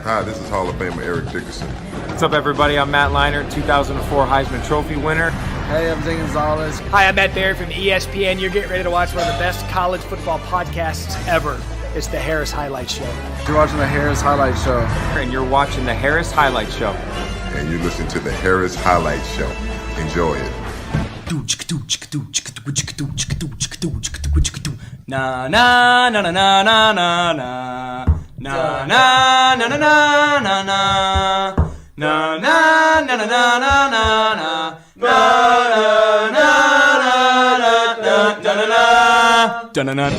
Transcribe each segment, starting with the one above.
Hi, this is Hall of Famer Eric Dickerson. What's up, everybody? I'm Matt Leinart, 2004 Heisman Trophy winner. Hey, I'm Zane Gonzalez. Hi, I'm Matt Barry from ESPN. You're getting ready to watch one of the best college football podcasts ever. It's the Harris Highlight Show. You're watching the Harris Highlight Show. And you're watching the Harris Highlight Show. And you're listening to the Harris Highlight Show. Enjoy it. Na na na na na na na na. Na na na na na na na. Na na na na na na na. Na na na na na na.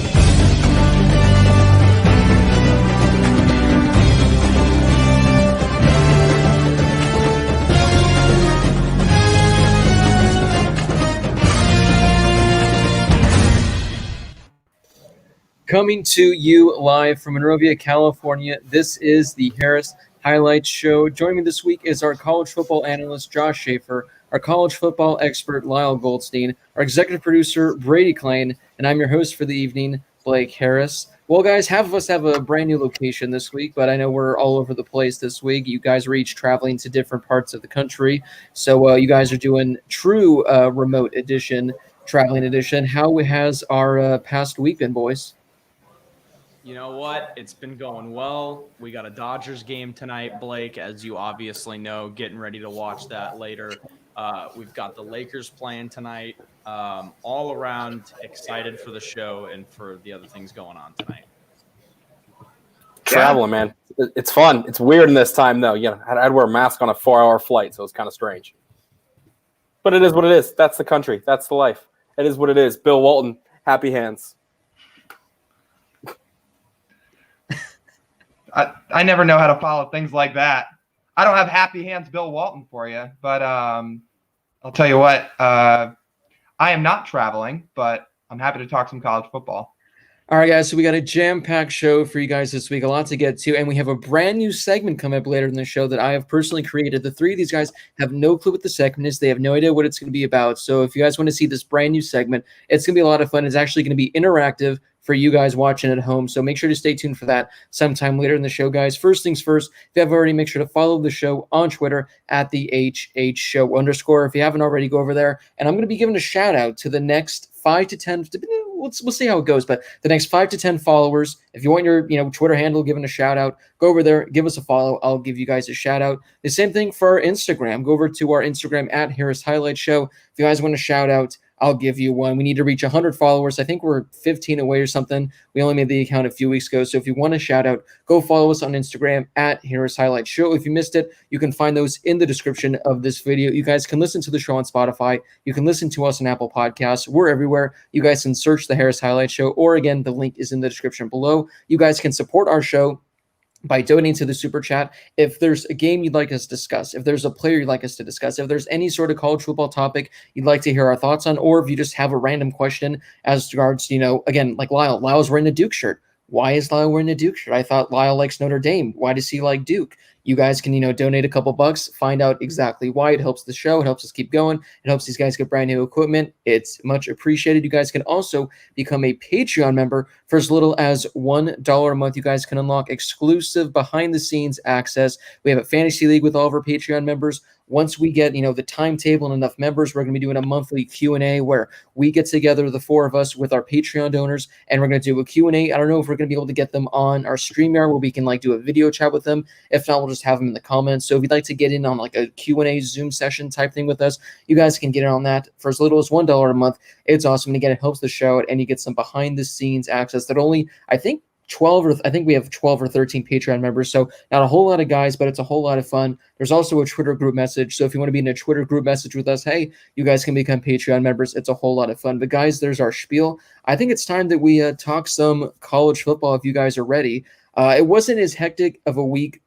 Coming to you live from Monrovia, California, this is the Harris Highlights Show. Joining me this week is our college football analyst, Josh Schaefer, our college football expert, Lyle Goldstein, our executive producer, Brady Klein, and I'm your host for the evening, Blake Harris. Well, guys, half of us have a brand new location this week, but I know we're all over the place this week. You guys are each traveling to different parts of the country, so you guys are doing true remote edition, traveling edition. How has our past week been, boys? You know what? It's been going well. We got a Dodgers game tonight, Blake, as you obviously know, getting ready to watch that later. We've got the Lakers playing tonight. All around excited for the show and for the other things going on tonight. Traveling, man. It's fun. It's weird in this time, though. You know, I'd wear a mask on a 4-hour flight, so it's kind of strange. But it is what it is. That's the country. That's the life. It is what it is. Bill Walton, happy hands. I never know how to follow things like that. I don't have happy hands Bill Walton for you, but I'll tell you what, I am not traveling, but I'm happy to talk some college football. All right, guys, so we got a jam-packed show for you guys this week, a lot to get to, and we have a brand new segment coming up later in the show that I have personally created. The three of these guys have no clue what the segment is. They have no idea what it's going to be about. So if you guys want to see this brand new segment, it's going to be a lot of fun. It's actually going to be interactive for you guys watching at home. So make sure to stay tuned for that sometime later in the show, guys. First things first, if you haven't already, make sure to follow the show on Twitter at the HH Show _. If you haven't already, go over there. And I'm going to be giving a shout out to the next 5 to 10, we'll see how it goes, but the next 5 to 10 followers, if you want your Twitter handle given a shout out, go over there, give us a follow. I'll give you guys a shout out. The same thing for our Instagram. Go over to our Instagram at Harris Highlight Show. If you guys want a shout out, I'll give you one. We need to reach 100 followers. I think we're 15 away or something. We only made the account a few weeks ago. So if you want a shout out, go follow us on Instagram at Harris Highlight Show. If you missed it, you can find those in the description of this video. You guys can listen to the show on Spotify. You can listen to us on Apple Podcasts. We're everywhere. You guys can search the Harris Highlight Show, or again, the link is in the description below. You guys can support our show by donating to the super chat. If there's a game you'd like us to discuss, if there's a player you'd like us to discuss, if there's any sort of college football topic you'd like to hear our thoughts on, or if you just have a random question as regards, again, like Lyle's wearing a Duke shirt. Why is Lyle wearing a Duke shirt? I thought Lyle likes Notre Dame. Why does he like Duke? You guys can, donate a couple bucks, find out exactly why. It helps the show. It helps us keep going. It helps these guys get brand new equipment. It's much appreciated. You guys can also become a Patreon member for as little as $1 a month. You guys can unlock exclusive behind-the-scenes access. We have a fantasy league with all of our Patreon members, once we get, the timetable and enough members, we're going to be doing a monthly Q&A where we get together, the four of us with our Patreon donors, and we're going to do a Q&A. I don't know if we're going to be able to get them on our StreamYard where we can do a video chat with them. If not, we'll just have them in the comments. So if you'd like to get in on a Q&A Zoom session type thing with us, you guys can get in on that for as little as $1 a month. It's awesome. And again, it helps the show out, and you get some behind the scenes access that only, I think we have 12 or 13 Patreon members, so not a whole lot of guys, but it's a whole lot of fun. There's also a Twitter group message, so if you want to be in a Twitter group message with us, hey, you guys can become Patreon members. It's a whole lot of fun. But guys, there's our spiel. I think it's time that we talk some college football if you guys are ready. It wasn't as hectic of a week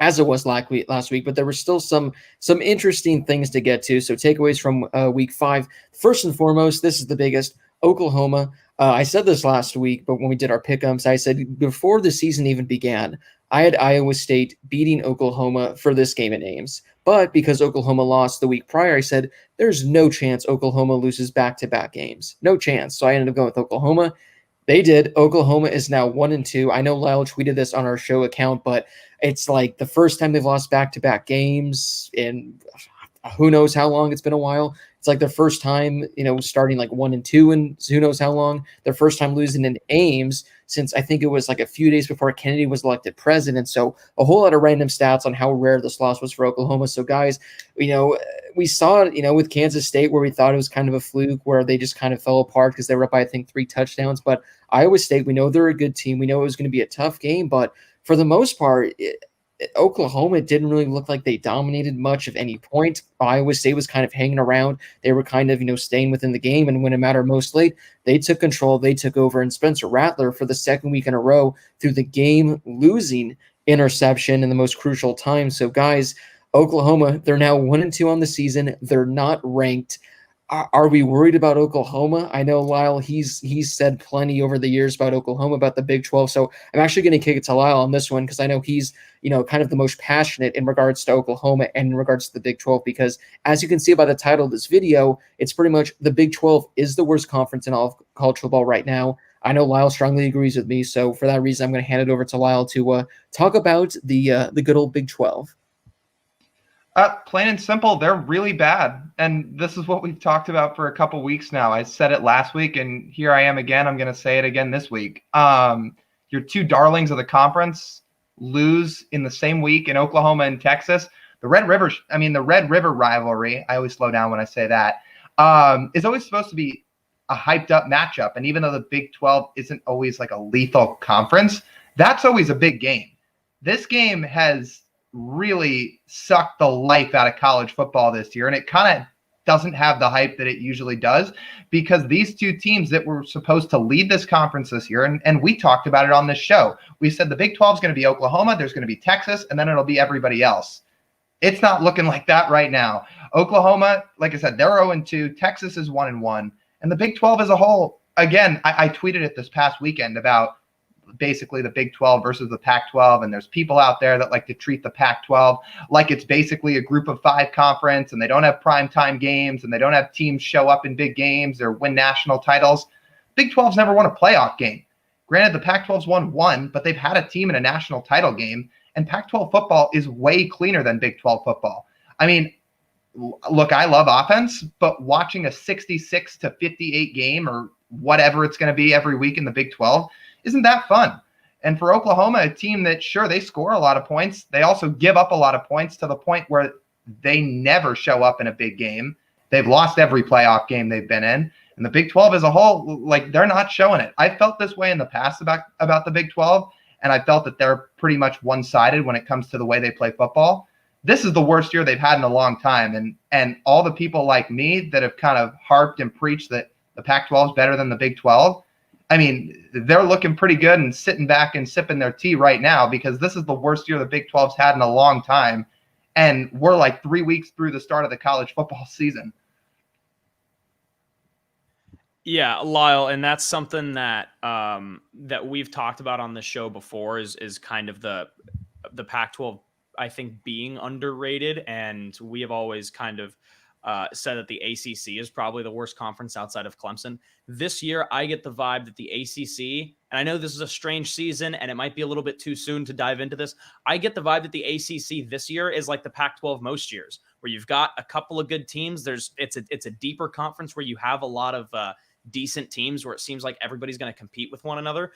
as it was last week, but there were still some interesting things to get to. So takeaways from week 5. First and foremost, this is the biggest. Oklahoma. I said this last week, but when we did our pick'ems, I said before the season even began, I had Iowa State beating Oklahoma for this game at Ames. But because Oklahoma lost the week prior, I said there's no chance Oklahoma loses back-to-back games. No chance. So I ended up going with Oklahoma. They did. Oklahoma is now 1-2. I know Lyle tweeted this on our show account, but it's the first time they've lost back-to-back games in who knows how long. It's been a while. It's their first time, starting 1-2 and who knows how long. Their first time losing in Ames since I think it was a few days before Kennedy was elected president. So a whole lot of random stats on how rare this loss was for Oklahoma. So guys, we saw it, with Kansas State where we thought it was kind of a fluke where they just kind of fell apart because they were up by, I think, 3 touchdowns. But Iowa State, we know they're a good team. We know it was going to be a tough game, but for the most part, Oklahoma didn't really look like they dominated much of any point. Iowa State was kind of hanging around. They were kind of, staying within the game. And when it mattered most late, they took control. They took over. And Spencer Rattler, for the second week in a row, threw the game-losing interception in the most crucial time. So, guys, Oklahoma, they're now 1-2 on the season. They're not ranked. Are we worried about Oklahoma? I know Lyle, he's said plenty over the years about Oklahoma, about the Big 12. So I'm actually going to kick it to Lyle on this one because I know he's, kind of the most passionate in regards to Oklahoma and in regards to the Big 12, because as you can see by the title of this video, it's pretty much the Big 12 is the worst conference in all of college football right now. I know Lyle strongly agrees with me. So for that reason, I'm going to hand it over to Lyle to talk about the good old Big 12. Plain and simple, they're really bad. And this is what we've talked about for a couple weeks now. I said it last week, and here I am again. I'm going to say it again this week. Your 2 darlings of the conference lose in the same week in Oklahoma and Texas. The Red River rivalry, I always slow down when I say that, is always supposed to be a hyped up matchup. And even though the Big 12 isn't always a lethal conference, that's always a big game. This game has really sucked the life out of college football this year, and it kind of doesn't have the hype that it usually does because these 2 teams that were supposed to lead this conference this year, and we talked about it on this show. We said the Big 12 is going to be Oklahoma, there's going to be Texas, and then it'll be everybody else. It's not looking like that right now. Oklahoma, like I said, they're 0-2. Texas is 1-1, and the Big 12 as a whole. Again, I tweeted it this past weekend about basically the Big 12 versus the Pac-12, and there's people out there that like to treat the Pac-12 like it's basically a group of 5 conference, and they don't have primetime games, and they don't have teams show up in big games or win national titles. Big 12's never won a playoff game. Granted, the Pac-12's won 1, but they've had a team in a national title game, and Pac-12 football is way cleaner than Big 12 football. I mean, look, I love offense, but watching a 66-58 game or whatever it's going to be every week in the Big 12 isn't that fun. And for Oklahoma, a team that, sure, they score a lot of points, they also give up a lot of points to the point where they never show up in a big game. They've lost every playoff game they've been in. And the Big 12 as a whole, they're not showing it. I felt this way in the past about the Big 12, and I felt that they're pretty much one-sided when it comes to the way they play football. This is the worst year they've had in a long time. And all the people like me that have kind of harped and preached that the Pac-12 is better than the Big 12, I mean, they're looking pretty good and sitting back and sipping their tea right now because this is the worst year the Big 12's had in a long time. And we're 3 weeks through the start of the college football season. Yeah, Lyle, and that's something that that we've talked about on the show before is kind of the Pac-12, I think, being underrated. And we have always kind of said that the ACC is probably the worst conference outside of Clemson. This year, I get the vibe that the ACC, and I know this is a strange season and it might be a little bit too soon to dive into this. I get the vibe that the ACC this year is like the Pac-12 most years, where you've got a couple of good teams. It's a deeper conference where you have a lot of decent teams where it seems like everybody's going to compete with one another,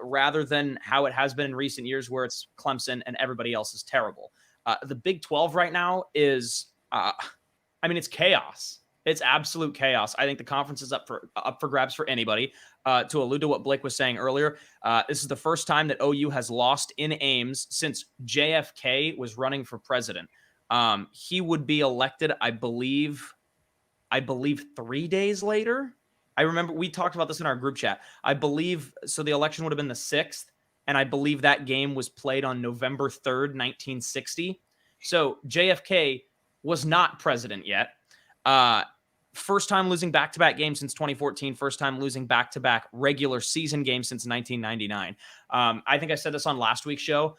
rather than how it has been in recent years where it's Clemson and everybody else is terrible. The Big 12 right now is, it's chaos. It's absolute chaos. I think the conference is up for grabs for anybody. To allude to what Blake was saying earlier, this is the first time that OU has lost in Ames since JFK was running for president. He would be elected, I believe 3 days later. I remember we talked about this in our group chat. I believe so. The election would have been the 6th, and I believe that game was played on November 3rd, 1960. So JFK was not president yet. First time losing back-to-back games since 2014. First time losing back-to-back regular season games since 1999. I think I said this on last week's show.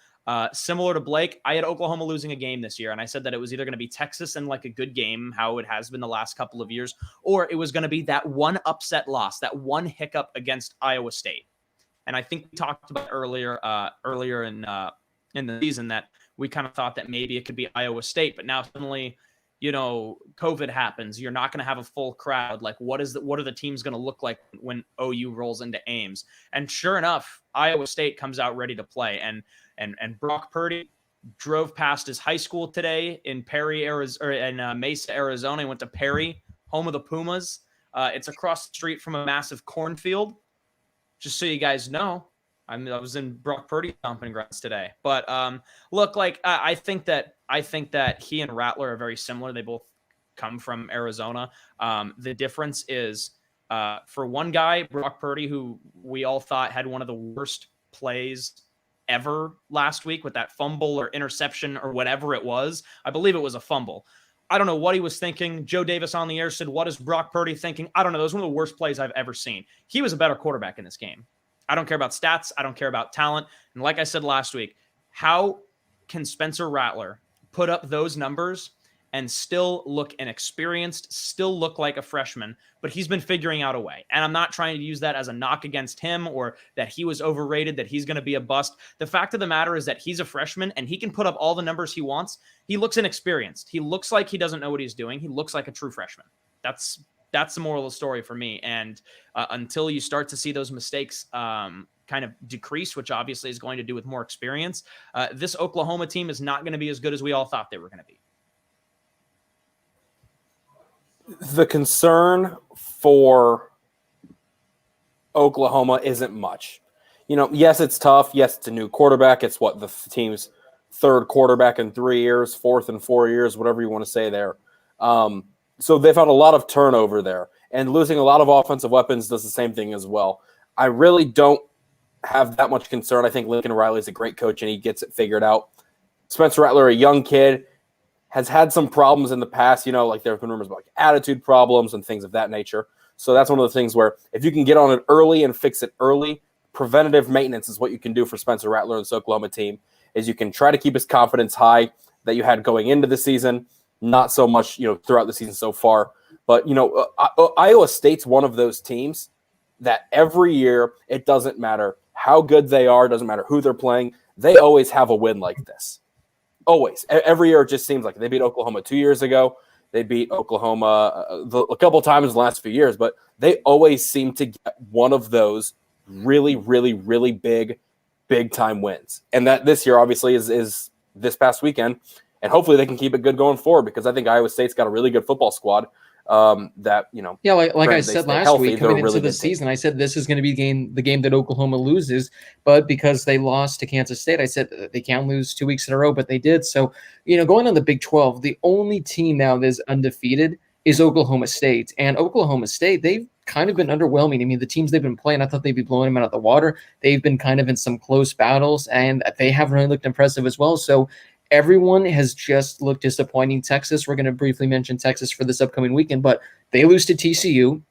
Similar to Blake, I had Oklahoma losing a game this year, and I said that it was either going to be Texas and like a good game, how it has been the last couple of years, or it was going to be that one upset loss, that one hiccup against Iowa State. And I think we talked about earlier in the season that we kind of thought that maybe it could be Iowa State, but now suddenly, COVID happens. You're not going to have a full crowd. Like, what are the teams going to look like when OU rolls into Ames? And sure enough, Iowa State comes out ready to play. And Brock Purdy drove past his high school today in Perry, Arizona, or in Mesa, Arizona. He went to Perry, home of the Pumas. It's across the street from a massive cornfield. Just so you guys know, I was in Brock Purdy's stomping grounds today. But look, like I think that he and Rattler are very similar. They both come from Arizona. The difference is for one guy, Brock Purdy, who we all thought had one of the worst plays ever last week with that fumble or interception or whatever it was. I believe it was a fumble. I don't know what he was thinking. Joe Davis on the air said, "What is Brock Purdy thinking?" I don't know. That was one of the worst plays I've ever seen. He was a better quarterback in this game. I don't care about stats. I don't care about talent. And like I said last week, how can Spencer Rattler put up those numbers and still look inexperienced, still look like a freshman? But he's been figuring out a way. And I'm not trying to use that as a knock against him or that he was overrated, that he's going to be a bust. The fact of the matter is that he's a freshman and he can put up all the numbers he wants. He looks inexperienced. He looks like he doesn't know what he's doing. He looks like a true freshman. That's the moral of the story for me. And until you start to see those mistakes kind of decrease, which obviously is going to do with more experience, this Oklahoma team is not going to be as good as we all thought they were going to be. The concern for Oklahoma isn't much. Yes, it's tough. Yes, it's a new quarterback. It's the team's third quarterback in 3 years, fourth in 4 years, whatever you want to say there. So they've had a lot of turnover there, and losing a lot of offensive weapons does the same thing as well. I really don't have that much concern. I think Lincoln Riley's a great coach, and he gets it figured out. Spencer Rattler, a young kid, has had some problems in the past. Like there have been rumors about attitude problems and things of that nature. So that's one of the things where if you can get on it early and fix it early, preventative maintenance is what you can do for Spencer Rattler and this Oklahoma team, is you can try to keep his confidence high that you had going into the season. Not so much, throughout the season so far. But, Iowa State's one of those teams that every year, it doesn't matter how good they are, doesn't matter who they're playing, they always have a win like this. Always. Every year it just seems like they beat Oklahoma 2 years ago. They beat Oklahoma a couple times in the last few years, but they always seem to get one of those really, really, really big time wins. And that this year obviously is this past weekend. And hopefully they can keep it good going forward, because I think Iowa State's got a really good football squad. Yeah, like I said last week, coming into the season, I said this is going to be the game that Oklahoma loses. But because they lost to Kansas State, I said they can't lose 2 weeks in a row, but they did. So, going on the Big 12, the only team now that is undefeated is Oklahoma State. And Oklahoma State, they've kind of been underwhelming. I mean, the teams they've been playing, I thought they'd be blowing them out of the water. They've been kind of in some close battles, and they haven't really looked impressive as well. So everyone has just looked disappointing. Texas, we're going to briefly mention Texas for this upcoming weekend, but they lose to TCU.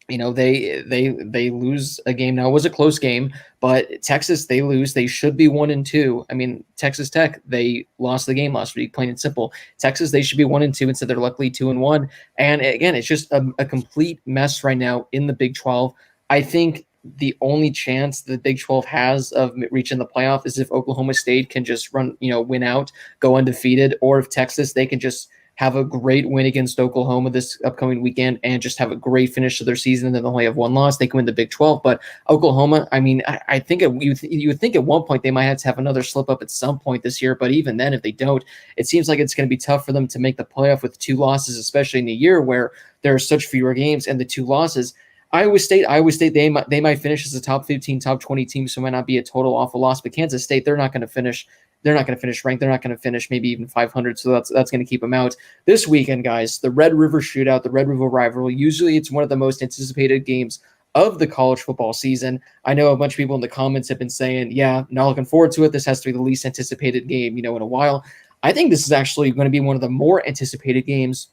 They lose a game. Now, it was a close game, but Texas, they lose. They should be 1-2. I mean, Texas Tech, they lost the game last week, plain and simple. Texas, they should be 1-2 instead. They're luckily 2-1. And again, it's just a complete mess right now in the Big 12. I think the only chance the Big 12 has of reaching the playoff is if Oklahoma State can just win out, go undefeated, or if Texas, they can just have a great win against Oklahoma this upcoming weekend and just have a great finish to their season, and then they'll only have one loss. They can win the Big 12. But Oklahoma, I mean, I think you would think at one point they might have to have another slip up at some point this year. But even then, if they don't, it seems like it's going to be tough for them to make the playoff with 2 losses, especially in a year where there are such fewer games and the 2 losses. Iowa State, they might finish as a top 15, top 20 team, so it might not be a total awful loss. But Kansas State, they're not going to finish. They're not going to finish ranked. They're not going to finish maybe even 500. So that's going to keep them out this weekend, guys. The Red River Shootout, the Red River rivalry. Usually, it's one of the most anticipated games of the college football season. I know a bunch of people in the comments have been saying, "Yeah, not looking forward to it. This has to be the least anticipated game, in a while." I think this is actually going to be one of the more anticipated games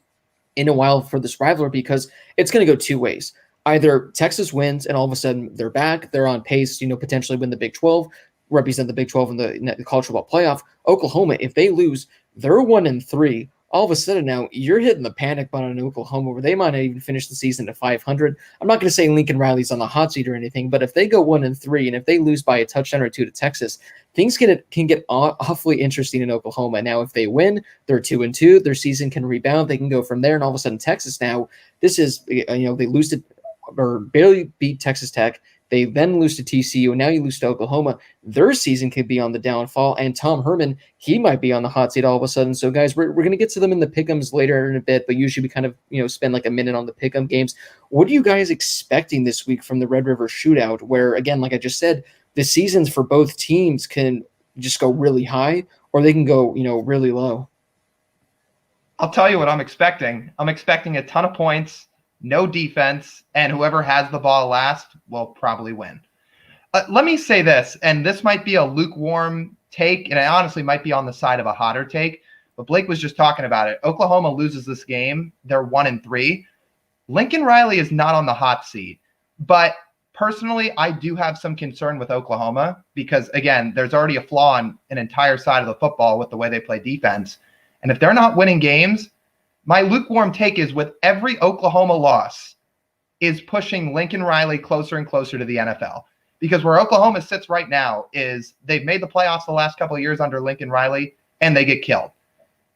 in a while for this rivalry because it's going to go 2 ways. Either Texas wins and all of a sudden they're back, they're on pace, potentially win the Big 12, represent the Big 12 in the college football playoff. Oklahoma, if they lose, they're 1-3. All of a sudden now you're hitting the panic button in Oklahoma where they might not even finish the season to 500. I'm not going to say Lincoln Riley's on the hot seat or anything, but if they go 1-3 and if they lose by a touchdown or 2 to Texas, things can get awfully interesting in Oklahoma. Now, if they win, they're 2-2. Their season can rebound. They can go from there, and all of a sudden Texas now, this is they lose to or barely beat Texas Tech. They then lose to TCU, and now you lose to Oklahoma. Their season could be on the downfall, and Tom Herman, he might be on the hot seat all of a sudden. So, guys, we're going to get to them in the pick'ems later in a bit, but usually we kind of spend like a minute on the pick'em games. What are you guys expecting this week from the Red River Shootout? Where, again, like I just said, the seasons for both teams can just go really high, or they can go really low. I'll tell you what I'm expecting. I'm expecting a ton of points, no defense, and whoever has the ball last will probably win. Let me say this, and this might be a lukewarm take, and it honestly might be on the side of a hotter take, but Blake was just talking about it. Oklahoma loses this game. They're 1-3. Lincoln Riley is not on the hot seat, but personally, I do have some concern with Oklahoma because, again, there's already a flaw on an entire side of the football with the way they play defense. And if they're not winning games, my lukewarm take is with every Oklahoma loss is pushing Lincoln Riley closer and closer to the NFL. Because where Oklahoma sits right now is they've made the playoffs the last couple of years under Lincoln Riley, and they get killed.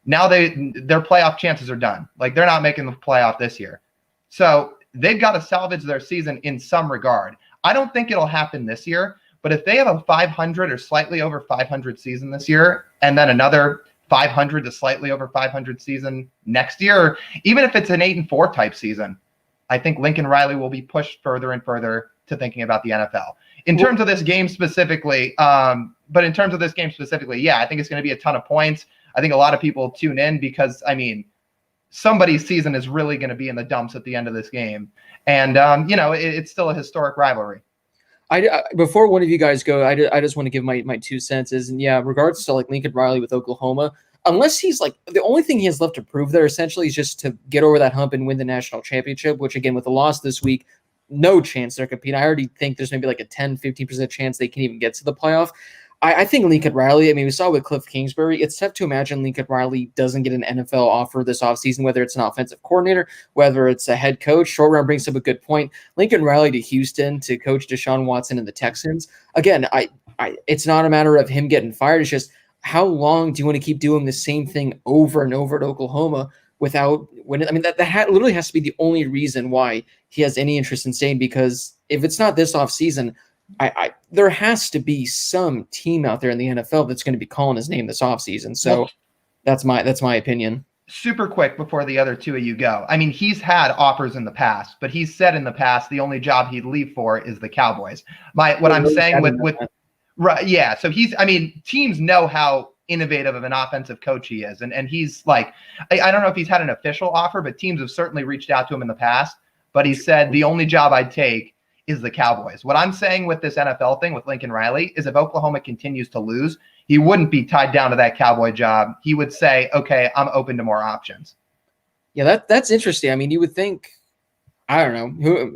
Now their playoff chances are done. Like, they're not making the playoff this year. So they've got to salvage their season in some regard. I don't think it'll happen this year, but if they have a 500 or slightly over 500 season this year, and then another 500 to slightly over 500 season next year, even if it's an 8-4 type season, I think Lincoln Riley will be pushed further and further to thinking about the NFL. In terms of this game specifically, yeah, I think it's going to be a ton of points. I think a lot of people tune in because, somebody's season is really going to be in the dumps at the end of this game. And, it's still a historic rivalry. Before one of you guys go, I just want to give my 2 cents is, and yeah, regards to like Lincoln Riley with Oklahoma, unless he's like the only thing he has left to prove there essentially is just to get over that hump and win the national championship, which again, with the loss this week, no chance they're competing. I already think there's maybe like a 10-15% chance they can even get to the playoff. I think Lincoln Riley, we saw with Cliff Kingsbury, it's tough to imagine Lincoln Riley doesn't get an NFL offer this offseason, whether it's an offensive coordinator, whether it's a head coach. Short Round brings up a good point. Lincoln Riley to Houston to coach Deshaun Watson and the Texans. Again, it's not a matter of him getting fired. It's just how long do you want to keep doing the same thing over and over at Oklahoma without winning? That literally has to be the only reason why he has any interest in staying, because if it's not this offseason, there has to be some team out there in the NFL that's going to be calling his name this offseason. So that's my opinion. Super quick before the other two of you go. He's had offers in the past, but he's said in the past the only job he'd leave for is the Cowboys. Right, yeah. So teams know how innovative of an offensive coach he is, and he's like, I don't know if he's had an official offer, but teams have certainly reached out to him in the past. But he said the only job I'd take is the Cowboys. What I'm saying with this NFL thing with Lincoln Riley is if Oklahoma continues to lose, he wouldn't be tied down to that Cowboy job. He would say, okay, I'm open to more options. Yeah, that's interesting. You would think, I don't know,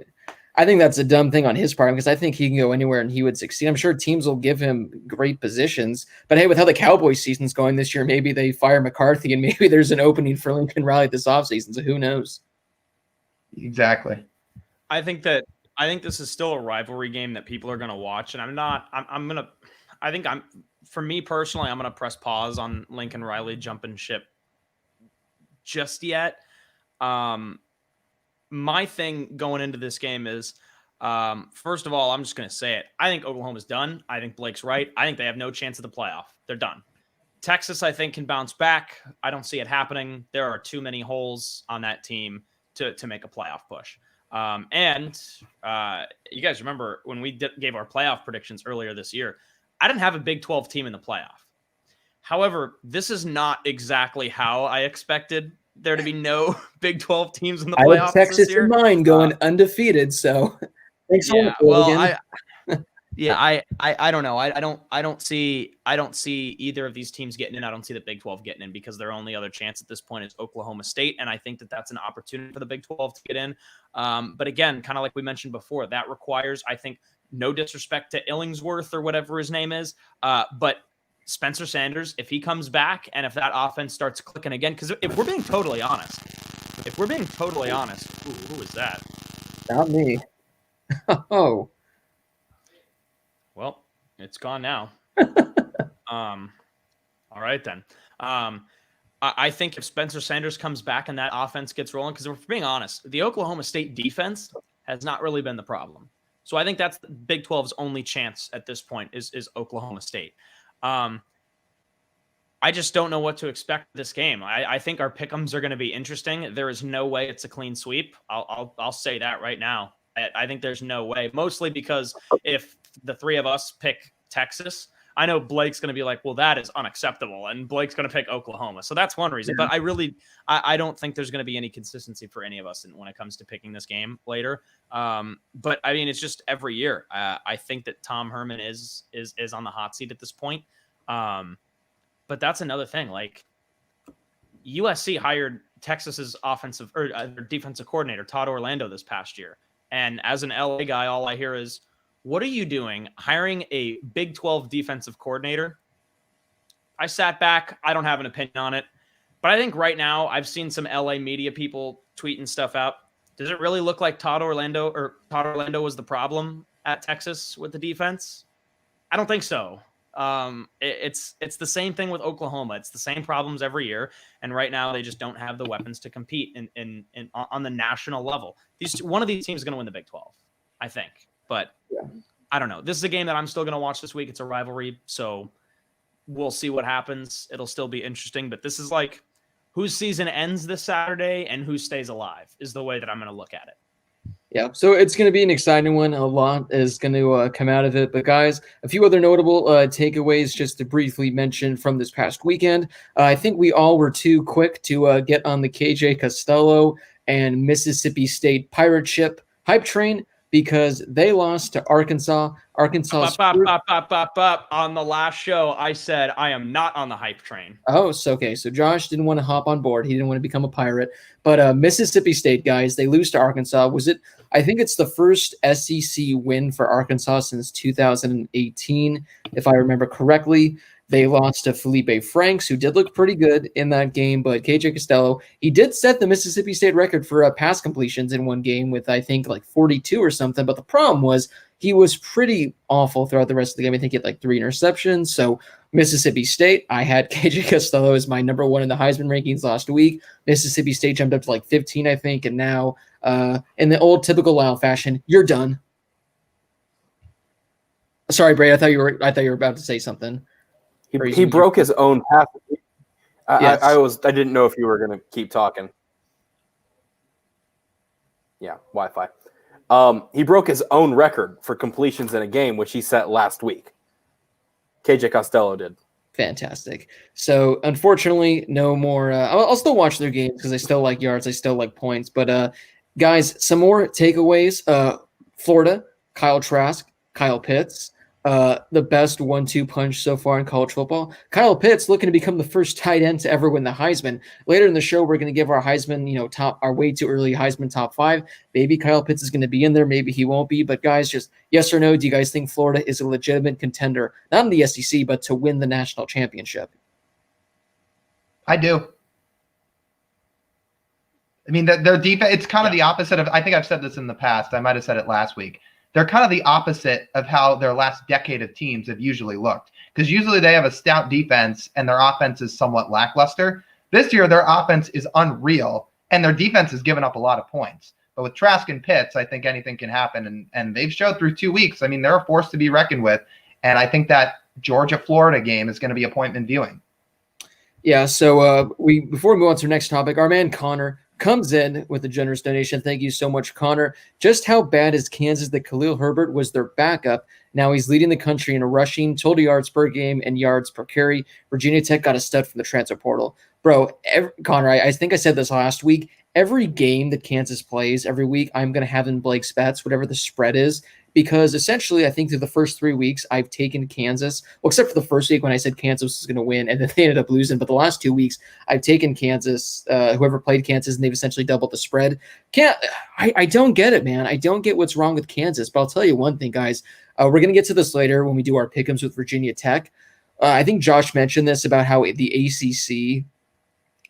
I think that's a dumb thing on his part because I think he can go anywhere and he would succeed. I'm sure teams will give him great positions, but hey, with how the Cowboys season's going this year, maybe they fire McCarthy and maybe there's an opening for Lincoln Riley this offseason, so who knows? Exactly. I think this is still a rivalry game that people are going to watch. And for me personally, I'm going to press pause on Lincoln Riley jumping ship just yet. My thing going into this game is, first of all, I'm just going to say it. I think Oklahoma's done. I think Blake's right. I think they have no chance at the playoff. They're done. Texas, I think, can bounce back. I don't see it happening. There are too many holes on that team to make a playoff push. You guys remember when we gave our playoff predictions earlier this year, I didn't have a Big 12 team in the playoff. However, this is not exactly how I expected there to be no Big 12 teams in the playoffs. I have Texas this year. in mind going undefeated, so thanks a lot. Well, I don't know. I don't see either of these teams getting in. I don't see the Big 12 getting in because their only other chance at this point is Oklahoma State, and I think that that's an opportunity for the Big 12 to get in. But again, kind of like we mentioned before, that requires, I think, no disrespect to Illingsworth or whatever his name is, but Spencer Sanders, if he comes back and if that offense starts clicking again, because if we're being totally honest, who is that? Not me. Oh. Well, it's gone now. All right, then. I think if Spencer Sanders comes back and that offense gets rolling, because if we're being honest, the Oklahoma State defense has not really been the problem. So I think that's the Big 12's only chance at this point is Oklahoma State. I just don't know what to expect this game. I think our pick'ems are going to be interesting. There is no way it's a clean sweep. I'll say that right now. I think there's no way, mostly because if the three of us pick Texas, I know Blake's going to be like, well, that is unacceptable. And Blake's going to pick Oklahoma. So that's one reason. Yeah. But I don't think there's going to be any consistency for any of us when it comes to picking this game later. But I mean, it's just every year. I think that Tom Herman is on the hot seat at this point. But that's another thing. Like USC hired Texas's offensive or defensive coordinator, Todd Orlando, this past year. And as an LA guy, all I hear is, what are you doing hiring a Big 12 defensive coordinator? I sat back. I don't have an opinion on it. But I think right now I've seen some LA media people tweeting stuff out. Does it really look like Todd Orlando was the problem at Texas with the defense? I don't think so. It's the same thing with Oklahoma. It's the same problems every year. And right now they just don't have the weapons to compete in on the national level. One of these teams is going to win the Big 12, I think. But yeah. I don't know. This is a game that I'm still going to watch this week. It's a rivalry, so we'll see what happens. It'll still be interesting. But this is like whose season ends this Saturday and who stays alive is the way that I'm going to look at it. Yeah, so it's going to be an exciting one. A lot is going to come out of it. But, guys, a few other notable takeaways just to briefly mention from this past weekend. I think we all were too quick to get on the KJ Costello and Mississippi State pirate ship hype train because they lost to Arkansas. On the last show, I said I am not on the hype train. Oh, so okay. So Josh didn't want to hop on board. He didn't want to become a pirate. But Mississippi State, guys, they lose to Arkansas. I think it's the first SEC win for Arkansas since 2018, if I remember correctly. They lost to Felipe Franks, who did look pretty good in that game, but KJ Costello, he did set the Mississippi State record for pass completions in one game with, I think, like 42 or something. But the problem was he was pretty awful throughout the rest of the game. I think he had like 3 interceptions. So Mississippi State, I had KJ Costello as my number 1 in the Heisman rankings last week. Mississippi State jumped up to like 15, I think, and now in the old typical Lyle fashion, you're done. Sorry, Bray, I thought you were about to say something. He broke his own path. Yes. I didn't know if you were going to keep talking. Yeah, Wi-Fi. He broke his own record for completions in a game, which he set last week. KJ Costello did. Fantastic. So, unfortunately, no more. I'll still watch their games because I still like yards. I still like points. But, guys, some more takeaways. Florida, Kyle Trask, Kyle Pitts. The best 1-2 punch so far in college football. Kyle Pitts looking to become the first tight end to ever win the Heisman. Later in the show, we're going to give our Heisman, our way too early Heisman top 5. Maybe Kyle Pitts is going to be in there. Maybe he won't be. But guys, just yes or no, do you guys think Florida is a legitimate contender, not in the SEC, but to win the national championship? I do. I mean, their defense, it's kind of the opposite of, I think I've said this in the past. I might have said it last week. They're kind of the opposite of how their last decade of teams have usually looked. Because usually they have a stout defense and their offense is somewhat lackluster. This year, their offense is unreal, and their defense has given up a lot of points. But with Trask and Pitts, I think anything can happen, and they've showed through 2 weeks. I mean, they're a force to be reckoned with, and I think that Georgia-Florida game is going to be appointment viewing. Yeah, so before we move on to our next topic, our man Connor comes in with a generous donation. Thank you so much, Connor. Just how bad is Kansas that Khalil Herbert was their backup? Now he's leading the country in rushing, total yards per game, and yards per carry. Virginia Tech got a stud from the transfer portal. Bro, Connor, I think I said this last week. Every game that Kansas plays, every week, I'm going to have in Blake's bets, whatever the spread is, because essentially I think through the first 3 weeks, I've taken Kansas, well, except for the first week when I said Kansas was going to win, and then they ended up losing. But the last 2 weeks, I've taken Kansas, whoever played Kansas, and they've essentially doubled the spread. I don't get it, man. I don't get what's wrong with Kansas. But I'll tell you one thing, guys. We're going to get to this later when we do our pick'ems with Virginia Tech. I think Josh mentioned this about how the ACC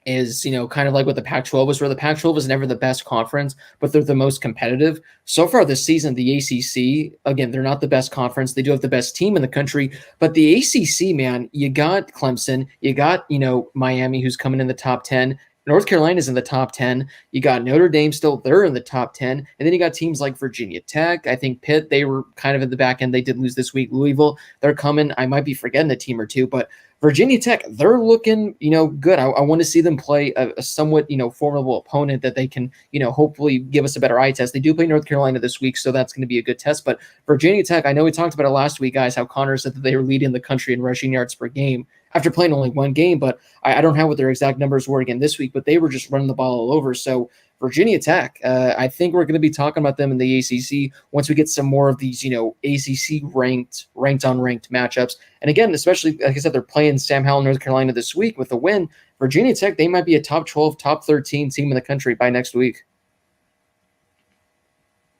is, kind of like what the Pac-12 was, where the Pac-12 was never the best conference, but they're the most competitive. So far this season, the ACC, again, they're not the best conference. They do have the best team in the country, but the ACC, man, you got Clemson, you got, Miami, who's coming in the top 10. North Carolina's in the top 10. You got Notre Dame still, they're in the top 10. And then you got teams like Virginia Tech. I think Pitt, they were kind of in the back end. They did lose this week. Louisville, they're coming. I might be forgetting a team or two, but Virginia Tech, they're looking, good. I want to see them play a somewhat, formidable opponent that they can, hopefully give us a better eye test. They do play North Carolina this week, so that's going to be a good test. But Virginia Tech, I know we talked about it last week, guys, how Connor said that they were leading the country in rushing yards per game after playing only one game, but I don't have what their exact numbers were again this week, but they were just running the ball all over. So Virginia Tech, I think we're going to be talking about them in the ACC once we get some more of these, ACC ranked on ranked matchups. And again, especially, like I said, they're playing Sam Howell, North Carolina this week with a win. Virginia Tech, they might be a top 12, top 13 team in the country by next week.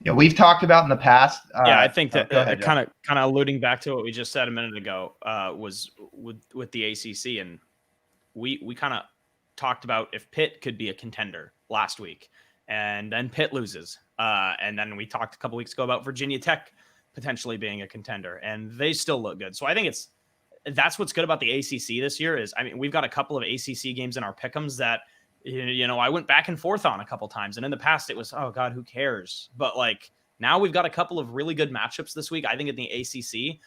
Yeah, we've talked about in the past. I think that kind of alluding back to what we just said a minute ago was with the ACC, and we kind of talked about if Pitt could be a contender last week, and then Pitt loses, and then we talked a couple weeks ago about Virginia Tech potentially being a contender, and they still look good. So I think that's what's good about the ACC this year is, we've got a couple of ACC games in our pick'ems that, I went back and forth on a couple times, and in the past it was, oh God, who cares? But now we've got a couple of really good matchups this week. I think in the ACC,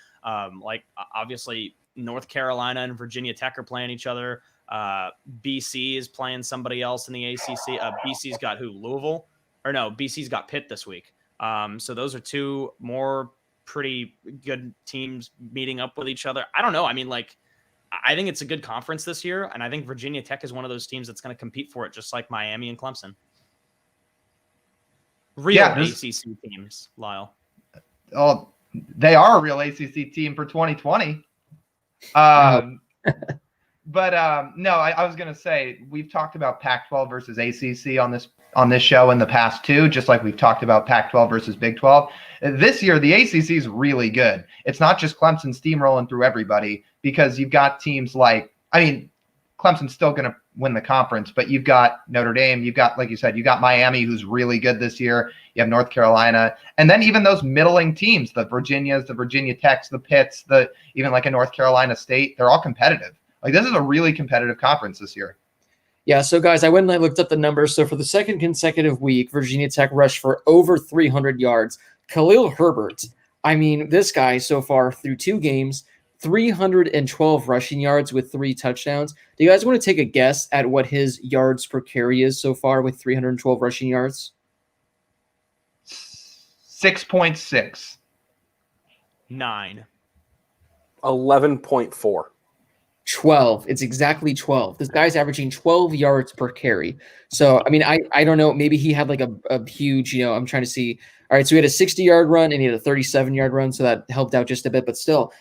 obviously North Carolina and Virginia Tech are playing each other. BC is playing somebody else in the ACC. BC's got who? Louisville? Or no, BC's got Pitt this week. So those are two more pretty good teams meeting up with each other. I don't know. I think it's a good conference this year, and I think Virginia Tech is one of those teams that's going to compete for it, just like Miami and Clemson. Real ACC teams, Lyle. Oh, they are a real ACC team for 2020. But no, I was going to say, we've talked about Pac-12 versus ACC on this show in the past too, just like we've talked about Pac-12 versus Big 12. This year, the ACC is really good. It's not just Clemson steamrolling through everybody, because you've got teams like, Clemson's still going to win the conference, but you've got Notre Dame, you've got, like you said, you got Miami, who's really good this year. You have North Carolina, and then even those middling teams, the Virginias, the Virginia Techs, the Pitts, even like a North Carolina State, they're all competitive. This is a really competitive conference this year. Yeah, so guys, I went and I looked up the numbers. So for the second consecutive week, Virginia Tech rushed for over 300 yards. Khalil Herbert, this guy so far through 2 games, 312 rushing yards with 3 touchdowns. Do you guys want to take a guess at what his yards per carry is so far with 312 rushing yards? 6.6. 9. 11.4. 12. It's exactly 12. This guy's averaging 12 yards per carry. So, I don't know. Maybe he had a huge, I'm trying to see. All right, so he had a 60-yard run and he had a 37-yard run, so that helped out just a bit. But still,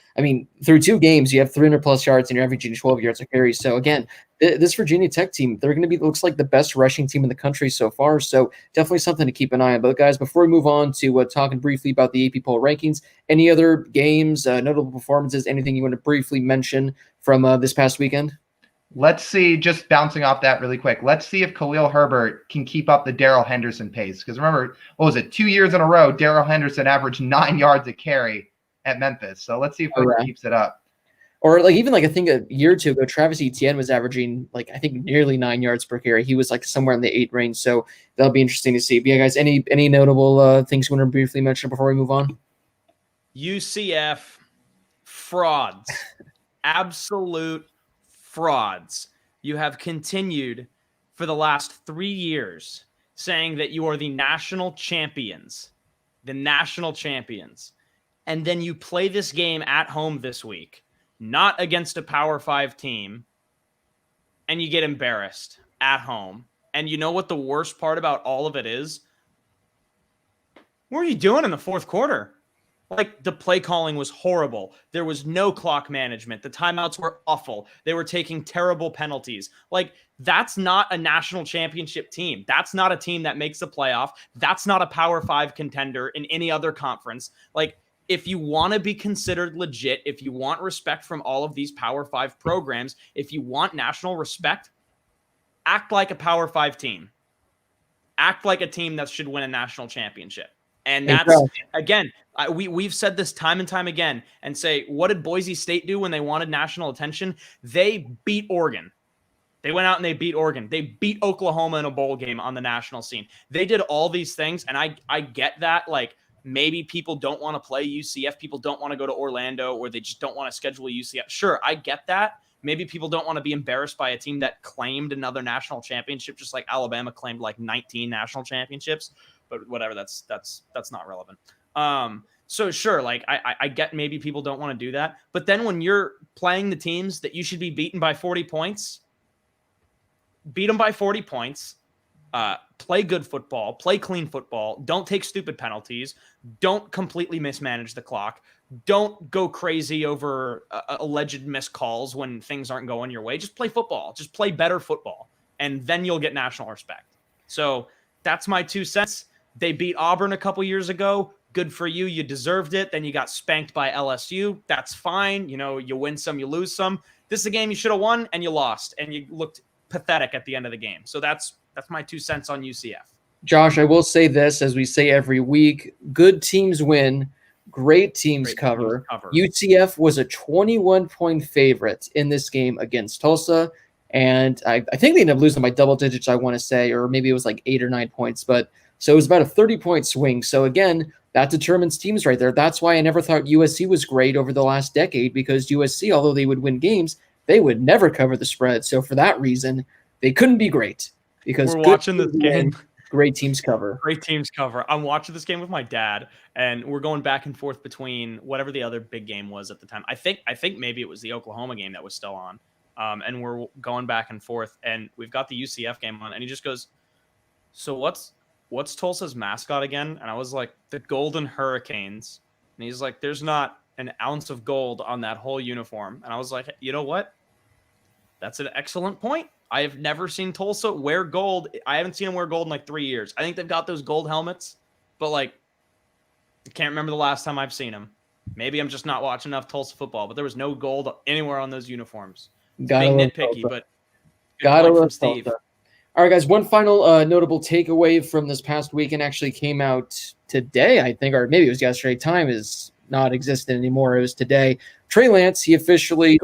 through 2 games, you have 300-plus yards and you're averaging 12 yards a carry. So, again, this Virginia Tech team, they're going to be, looks like the best rushing team in the country so far. So, definitely something to keep an eye on. But, guys, before we move on to talking briefly about the AP poll rankings, any other games, notable performances, anything you want to briefly mention from this past weekend? Let's see, just bouncing off that really quick. Let's see if Khalil Herbert can keep up the Darrell Henderson pace. Because remember, 2 years in a row, Darrell Henderson averaged 9 yards a carry at Memphis. So let's see if Herbert keeps it up. Or like even like I think a year or two ago, Travis Etienne was averaging like I think nearly 9 yards per carry. He was like somewhere in the 8 range. So that'll be interesting to see. But yeah, guys, any notable things you want to briefly mention before we move on? UCF frauds, absolute frauds. You have continued for the last 3 years saying that you are the national champions, and then you play this game at home this week, not against a Power 5 team, and you get embarrassed at home. And you know what the worst part about all of it is? What were you doing in the fourth quarter? Like, the play calling was horrible. There was no clock management. The timeouts were awful. They were taking terrible penalties. Like, that's not a national championship team. That's not a team that makes the playoff. That's not a Power 5 contender in any other conference. Like, if you want to be considered legit, if you want respect from all of these Power 5 programs, if you want national respect, act like a Power 5 team. Act like a team that should win a national championship. And that's, again, we've said this time and time again, and say, what did Boise State do when they wanted national attention? They beat Oregon. They went out and they beat Oregon. They beat Oklahoma in a bowl game on the national scene. They did all these things, and I get that, like, maybe people don't want to play UCF. People don't want to go to Orlando, or they just don't want to schedule UCF. Sure, I get that. Maybe people don't want to be embarrassed by a team that claimed another national championship, just like Alabama claimed like 19 national championships. But whatever, that's not relevant. So sure, like I get maybe people don't want to do that. But then when you're playing the teams that you should be beaten by 40 points, beat them by 40 points. Play good football, play clean football, don't take stupid penalties, don't completely mismanage the clock, don't go crazy over alleged missed calls when things aren't going your way. Just play football, just play better football, and then you'll get national respect. So that's my 2 cents. They beat Auburn a couple years ago. Good for you. You deserved it. Then you got spanked by LSU. That's fine. You know, you win some, you lose some. This is a game you should have won, and you lost, and you looked pathetic at the end of the game. So that's my 2 cents on UCF. Josh, I will say this, as we say every week, good teams win, great teams cover. UCF was a 21-point favorite in this game against Tulsa, and I think they ended up losing by double digits, I want to say, or maybe it was like 8 or 9 points. But so it was about a 30-point swing. So again, that determines teams right there. That's why I never thought USC was great over the last decade, because USC, although they would win games, they would never cover the spread. So for that reason, they couldn't be great. Because we're watching this game. Great teams cover. Great teams cover. I'm watching this game with my dad, and we're going back and forth between whatever the other big game was at the time. I think maybe it was the Oklahoma game that was still on. And we're going back and forth, and we've got the UCF game on, and he just goes, "So what's Tulsa's mascot again?" And I was like, "The Golden Hurricanes." And he's like, "There's not an ounce of gold on that whole uniform." And I was like, "You know what? That's an excellent point. I have never seen Tulsa wear gold. I haven't seen them wear gold in like 3 years. I think they've got those gold helmets, but like, I can't remember the last time I've seen them. Maybe I'm just not watching enough Tulsa football, but there was no gold anywhere on those uniforms. Being nitpicky, but gotta love Steve. All right, guys, one final notable takeaway from this past weekend actually came out today, I think, or maybe it was yesterday. Time is not existent anymore. It was today. Trey Lance, he officially,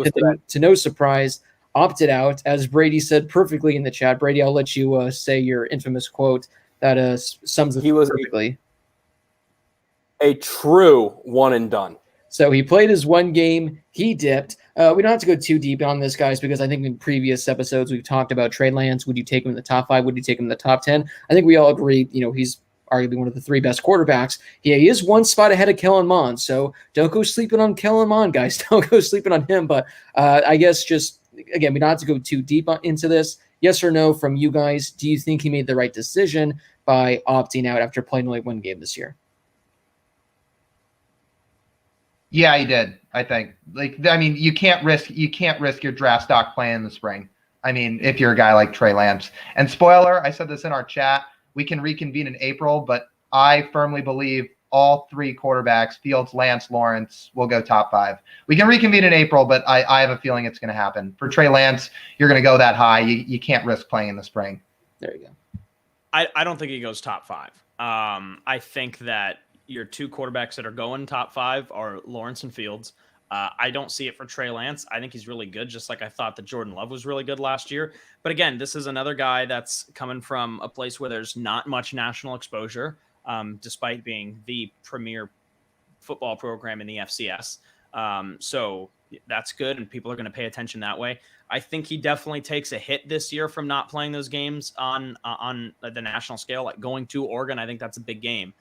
to no surprise, opted out, as Brady said perfectly in the chat. Brady, I'll let you say your infamous quote that sums it perfectly. A true one and done. So he played his one game. He dipped. We don't have to go too deep on this, guys, because I think in previous episodes we've talked about Trey Lance. Would you take him in the top 5? Would you take him in the top 10? I think we all agree, he's arguably one of the 3 best quarterbacks. He is 1 spot ahead of Kellen Mond, so don't go sleeping on Kellen Mond, guys. Don't go sleeping on him. But I guess just, again, we don't have to go too deep into this. Yes or no from you guys, do you think he made the right decision by opting out after playing only 1 game this year? Yeah, he did. I think. You can't risk your draft stock playing in the spring. If you're a guy like Trey Lance. And spoiler, I said this in our chat, we can reconvene in April, but I firmly believe all 3 quarterbacks, Fields, Lance, Lawrence, will go top 5. We can reconvene in April, but I have a feeling it's going to happen. For Trey Lance, you're going to go that high. You can't risk playing in the spring. There you go. I don't think he goes top 5. I think that your 2 quarterbacks that are going top 5 are Lawrence and Fields. I don't see it for Trey Lance. I think he's really good, just like I thought that Jordan Love was really good last year. But again, this is another guy that's coming from a place where there's not much national exposure, despite being the premier football program in the FCS. So that's good, and people are going to pay attention that way. I think he definitely takes a hit this year from not playing those games on the national scale, like going to Oregon. I think that's a big game.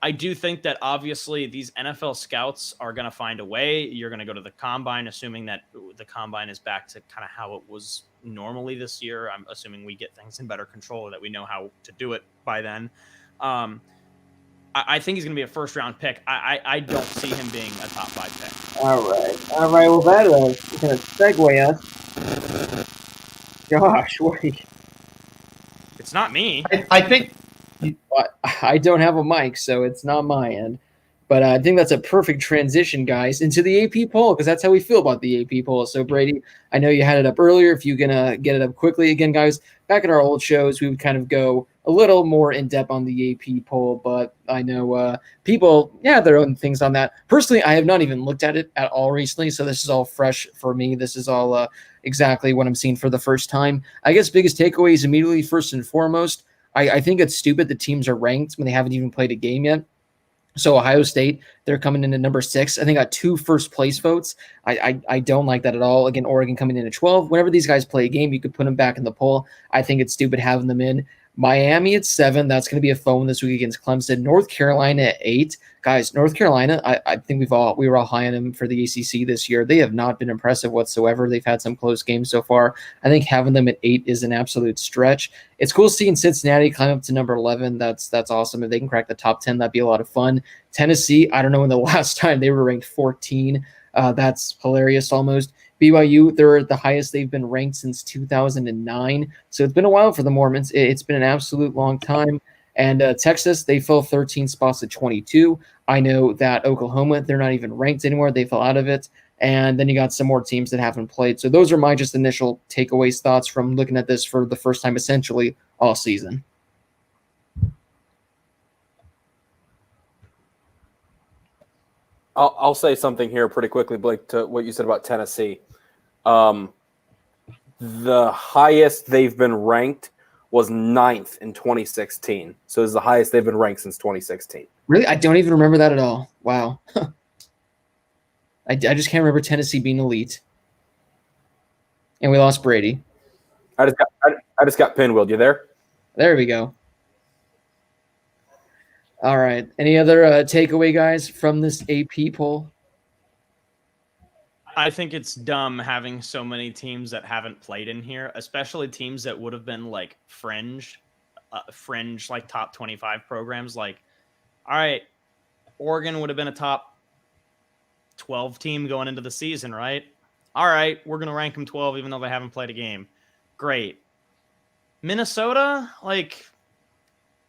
I do think that obviously these NFL scouts are going to find a way. You're going to go to the combine, assuming that the combine is back to kind of how it was normally this year. I'm assuming we get things in better control, or that we know how to do it by then. I think he's going to be a first-round pick. I don't see him being a top 5 pick. All right. Well, that kind of segue us. Josh, what are you... It's not me. I think I don't have a mic, so it's not my end. But I think that's a perfect transition, guys, into the AP poll, because that's how we feel about the AP poll. So, Brady, I know you had it up earlier. If you're going to get it up quickly again, guys, back in our old shows, we would kind of go a little more in-depth on the AP poll, but I know people have their own things on that. Personally, I have not even looked at it at all recently, so this is all fresh for me. This is all exactly what I'm seeing for the first time. I guess biggest takeaway is immediately, first and foremost, I think it's stupid that teams are ranked when they haven't even played a game yet. So Ohio State, they're coming in at number 6. I think got 2 first-place votes. I don't like that at all. Again, Oregon coming in at 12. Whenever these guys play a game, you could put them back in the poll. I think it's stupid having them in. Miami at 7. That's going to be a phone this week against Clemson. North Carolina at 8. Guys, North Carolina, I think we were all high on them for the ACC this year. They have not been impressive whatsoever. They've had some close games so far. I think having them at 8 is an absolute stretch. It's cool seeing Cincinnati climb up to number 11. That's awesome. If they can crack the top 10, that'd be a lot of fun. Tennessee, I don't know when the last time they were ranked 14. That's hilarious almost. BYU, they're the highest they've been ranked since 2009. So it's been a while for the Mormons. It's been an absolute long time. And Texas, they fell 13 spots to 22. I know that Oklahoma, they're not even ranked anymore. They fell out of it. And then you got some more teams that haven't played. So those are my just initial takeaways, thoughts from looking at this for the first time essentially all season. I'll say something here pretty quickly, Blake, to what you said about Tennessee. The highest they've been ranked was 9th in 2016. So it's the highest they've been ranked since 2016. Really? I don't even remember that at all. Wow. I just can't remember Tennessee being elite. And we lost Brady. I just got pinwheeled. You there? There we go. All right. Any other takeaway, guys, from this AP poll? I think it's dumb having so many teams that haven't played in here, especially teams that would have been like fringe like top 25 programs. Like, all right, Oregon would have been a top 12 team going into the season, right? All right, we're going to rank them 12 even though they haven't played a game. Great. Minnesota, like,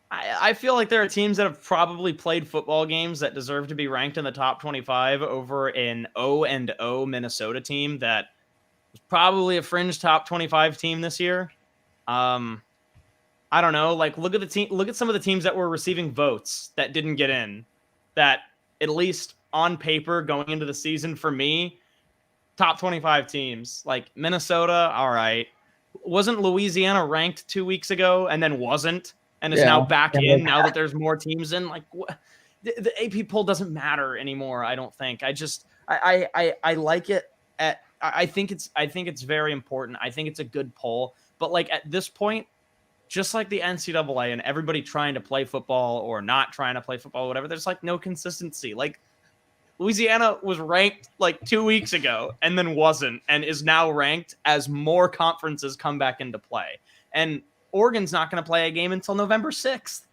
I feel like there are teams that have probably played football games that deserve to be ranked in the top 25 over an 0-0 Minnesota team that was probably a fringe top 25 team this year. I don't know. Like, look at some of the teams that were receiving votes that didn't get in. That, at least on paper, going into the season, for me, top 25 teams. Like Minnesota, all right. Wasn't Louisiana ranked 2 weeks ago and then wasn't? And is now back in now that there's more teams in. Like, what? The AP poll doesn't matter anymore. I don't think. I like it. I think it's very important. I think it's a good poll. But like at this point, just like the NCAA and everybody trying to play football or not trying to play football, or whatever, there's like no consistency. Like Louisiana was ranked like 2 weeks ago and then wasn't, and is now ranked as more conferences come back into play. And Oregon's not going to play a game until November 6th,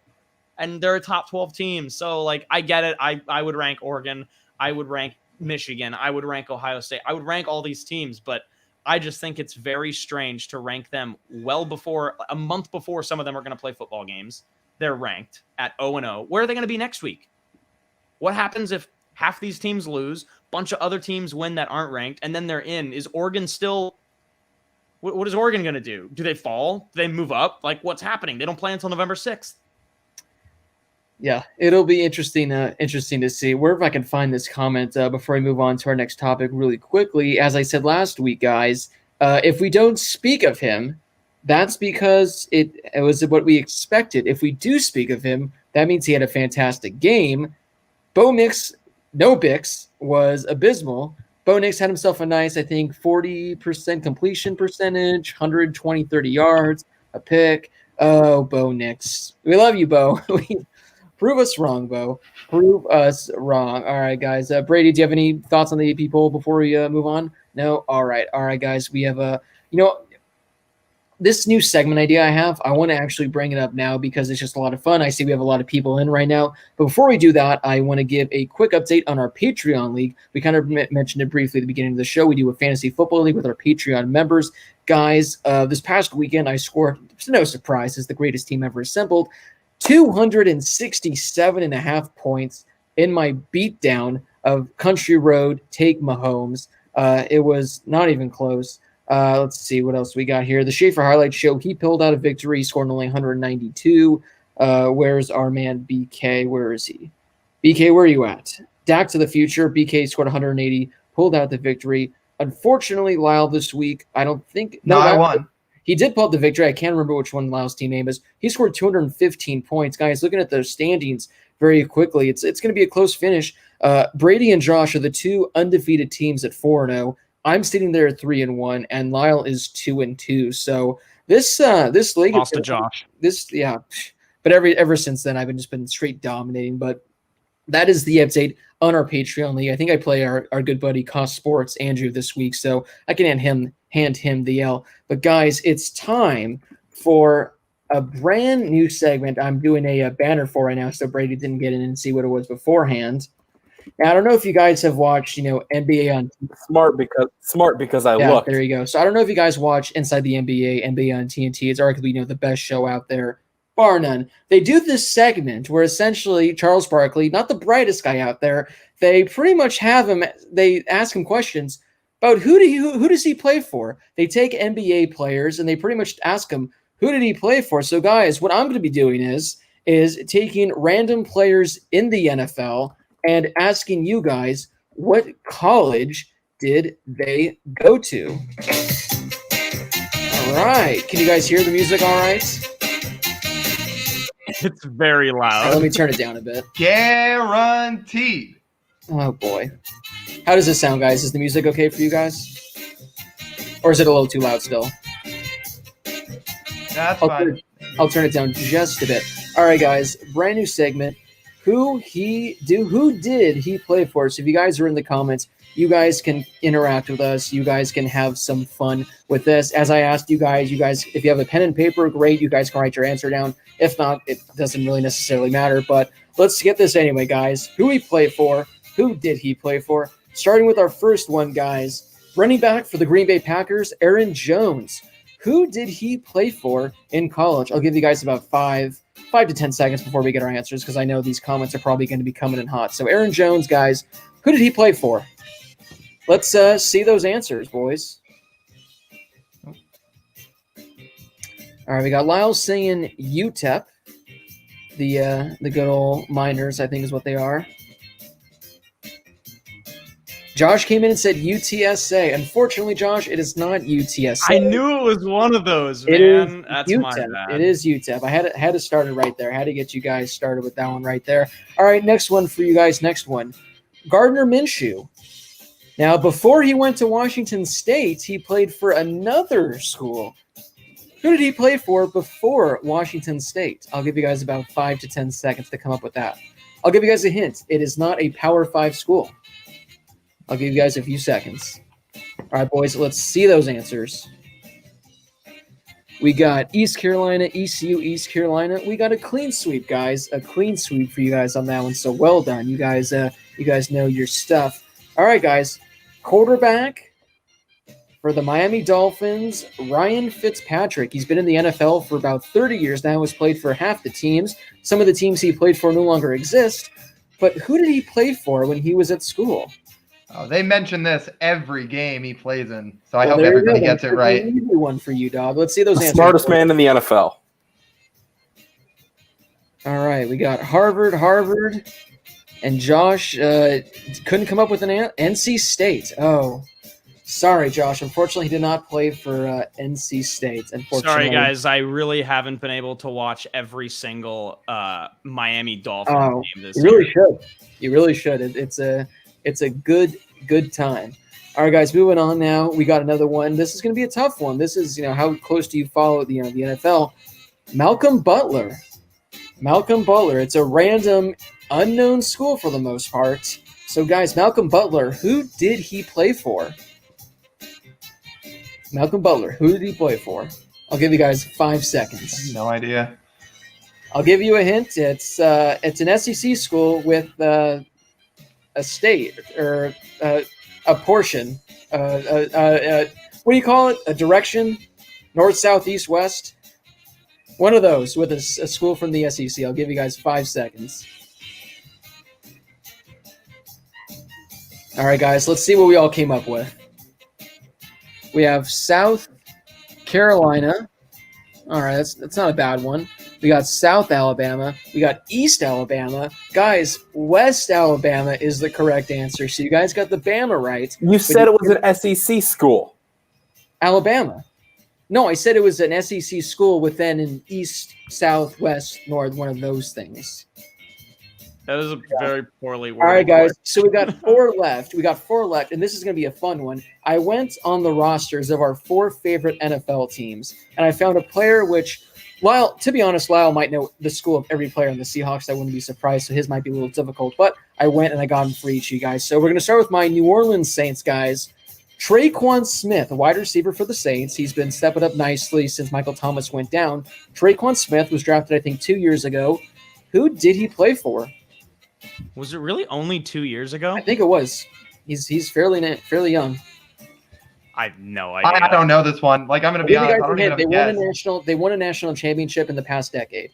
and they're a top 12 team. So, like, I get it. I would rank Oregon. I would rank Michigan. I would rank Ohio State. I would rank all these teams, but I just think it's very strange to rank them a month before some of them are going to play football games. They're ranked at 0-0. Where are they going to be next week? What happens if half these teams lose, a bunch of other teams win that aren't ranked, and then they're in? Is Oregon still... What is Oregon going to do? Do they fall? Do they move up? Like, what's happening? They don't play until November 6th. Yeah, it'll be interesting to see where if I can find this comment before I move on to our next topic really quickly. As I said last week, guys, if we don't speak of him, that's because it was what we expected. If we do speak of him, that means he had a fantastic game. Bo Nix, no Bix, was abysmal. Bo Nix had himself a nice, I think, 40% completion percentage, 120, 30 yards, a pick. Oh, Bo Nix. We love you, Bo. Prove us wrong, Bo. Prove us wrong. All right, guys. Brady, do you have any thoughts on the people before we move on? No? All right, guys. We have this new segment idea I have. I want to actually bring it up now because it's just a lot of fun. I see we have a lot of people in right now. But before we do that, I want to give a quick update on our Patreon league. We kind of mentioned it briefly at the beginning of the show. We do a fantasy football league with our Patreon members. Guys, this past weekend, I scored, no surprise, as the greatest team ever assembled, 267.5 points in my beatdown of Country Road, Take Mahomes. It was not even close. Let's see what else we got here. The Schaefer Highlight Show, he pulled out a victory, scored only 192. Where's our man BK? Where is he? BK, where are you at? Dak to the future. BK scored 180, pulled out the victory. Unfortunately, Lyle this week, I don't think. No, I won. He did pull out the victory. I can't remember which one Lyle's team name is. He scored 215 points. Guys, looking at the standings very quickly, it's going to be a close finish. Brady and Josh are the two undefeated teams at 4-0. I'm sitting there at 3-1, and Lyle is 2-2. So this league lost to Josh. But ever since then, I've been straight dominating. But that is the update on our Patreon league. I think I play our good buddy Cost Sports Andrew this week, so I can hand him the L. But guys, it's time for a brand new segment. I'm doing a banner for right now, so Brady didn't get in and see what it was beforehand. Now, I don't know if you guys have watched, NBA on smart because I looked. There you go. So I don't know if you guys watch Inside the NBA on TNT. It's arguably the best show out there, bar none. They do this segment where essentially Charles Barkley, not the brightest guy out there, they pretty much have him. They ask him questions about who does he play for. They take NBA players and they pretty much ask him who did he play for. So guys, what I'm going to be doing is taking random players in the NFL and asking you guys, what college did they go to? All right. Can you guys hear the music all right? It's very loud. Let me turn it down a bit. Guaranteed. Oh, boy. How does this sound, guys? Is the music okay for you guys? Or is it a little too loud still? That's fine. I'll turn it down just a bit. All right, guys. Brand new segment. Who did he play for? So if you guys are in the comments, you guys can interact with us. You guys can have some fun with this. As I asked you guys, if you have a pen and paper, great. You guys can write your answer down. If not, it doesn't really necessarily matter. But let's get this anyway, guys. Who he played for? Who did he play for? Starting with our first one, guys. Running back for the Green Bay Packers, Aaron Jones. Who did he play for in college? I'll give you guys about 5 to 10 seconds before we get our answers because I know these comments are probably going to be coming in hot. So Aaron Jones, guys, who did he play for? Let's see those answers, boys. All right, we got Lyle saying UTEP, the good old Miners, I think is what they are. Josh came in and said UTSA. Unfortunately, Josh, it is not UTSA. I knew it was one of those, man. That's UTEP. my bad. It is UTEP. I had to start it right there. I had to get you guys started with that one right there. All right, next one for you guys. Next one. Gardner Minshew. Now, before he went to Washington State, he played for another school. Who did he play for before Washington State? I'll give you guys about 5 to 10 seconds to come up with that. I'll give you guys a hint. It is not a Power 5 school. I'll give you guys a few seconds. All right, boys, let's see those answers. We got East Carolina, ECU, East Carolina. We got a clean sweep, guys. A clean sweep for you guys on that one. So well done. You guys know your stuff. All right, guys. Quarterback for the Miami Dolphins, Ryan Fitzpatrick. He's been in the NFL for about 30 years now. Has played for half the teams. Some of the teams he played for no longer exist. But who did he play for when he was at school? Oh, they mention this every game he plays in, so I hope everybody gets it right. Easy one for you, dog. Let's see those answers. Smartest man in the NFL. All right, we got Harvard, and Josh couldn't come up with an NC State. Oh, sorry, Josh. Unfortunately, he did not play for NC State. Unfortunately, Sorry, guys. I really haven't been able to watch every single Miami Dolphins game this year. You really should. You really should. It's a good time. All right, guys, moving on now. We got another one. This is going to be a tough one. This is, how close do you follow the NFL? Malcolm Butler. It's a random, unknown school for the most part. So, guys, Malcolm Butler, who did he play for? Malcolm Butler, who did he play for? I'll give you guys 5 seconds. No idea. I'll give you a hint. It's an SEC school with a state or a portion. What do you call it? A direction? North, south, east, west? One of those with a school from the SEC. I'll give you guys 5 seconds. All right, guys, let's see what we all came up with. We have South Carolina. All right, that's not a bad one. We got South Alabama. We got East Alabama. Guys, West Alabama is the correct answer. So you guys got the Bama right. You said it was an SEC school. Alabama. No, I said it was an SEC school within an East, South, West, North, one of those things. That was a very poorly worded. All right, guys. word. So we got 4 left. And this is going to be a fun one. I went on the rosters of our 4 favorite NFL teams, and I found a player which, to be honest, Lyle might know the school of every player in the Seahawks. I wouldn't be surprised, so his might be a little difficult. But I went and I got him for each of you guys. So we're going to start with my New Orleans Saints, guys. Traquan Smith, a wide receiver for the Saints. He's been stepping up nicely since Michael Thomas went down. Traquan Smith was drafted, I think, 2 years ago. Who did he play for? Was it really only 2 years ago? I think it was. He's fairly young. I have no idea. I don't know this one. Like, I'm going to be honest. I don't even have a guess. They won a national championship in the past decade.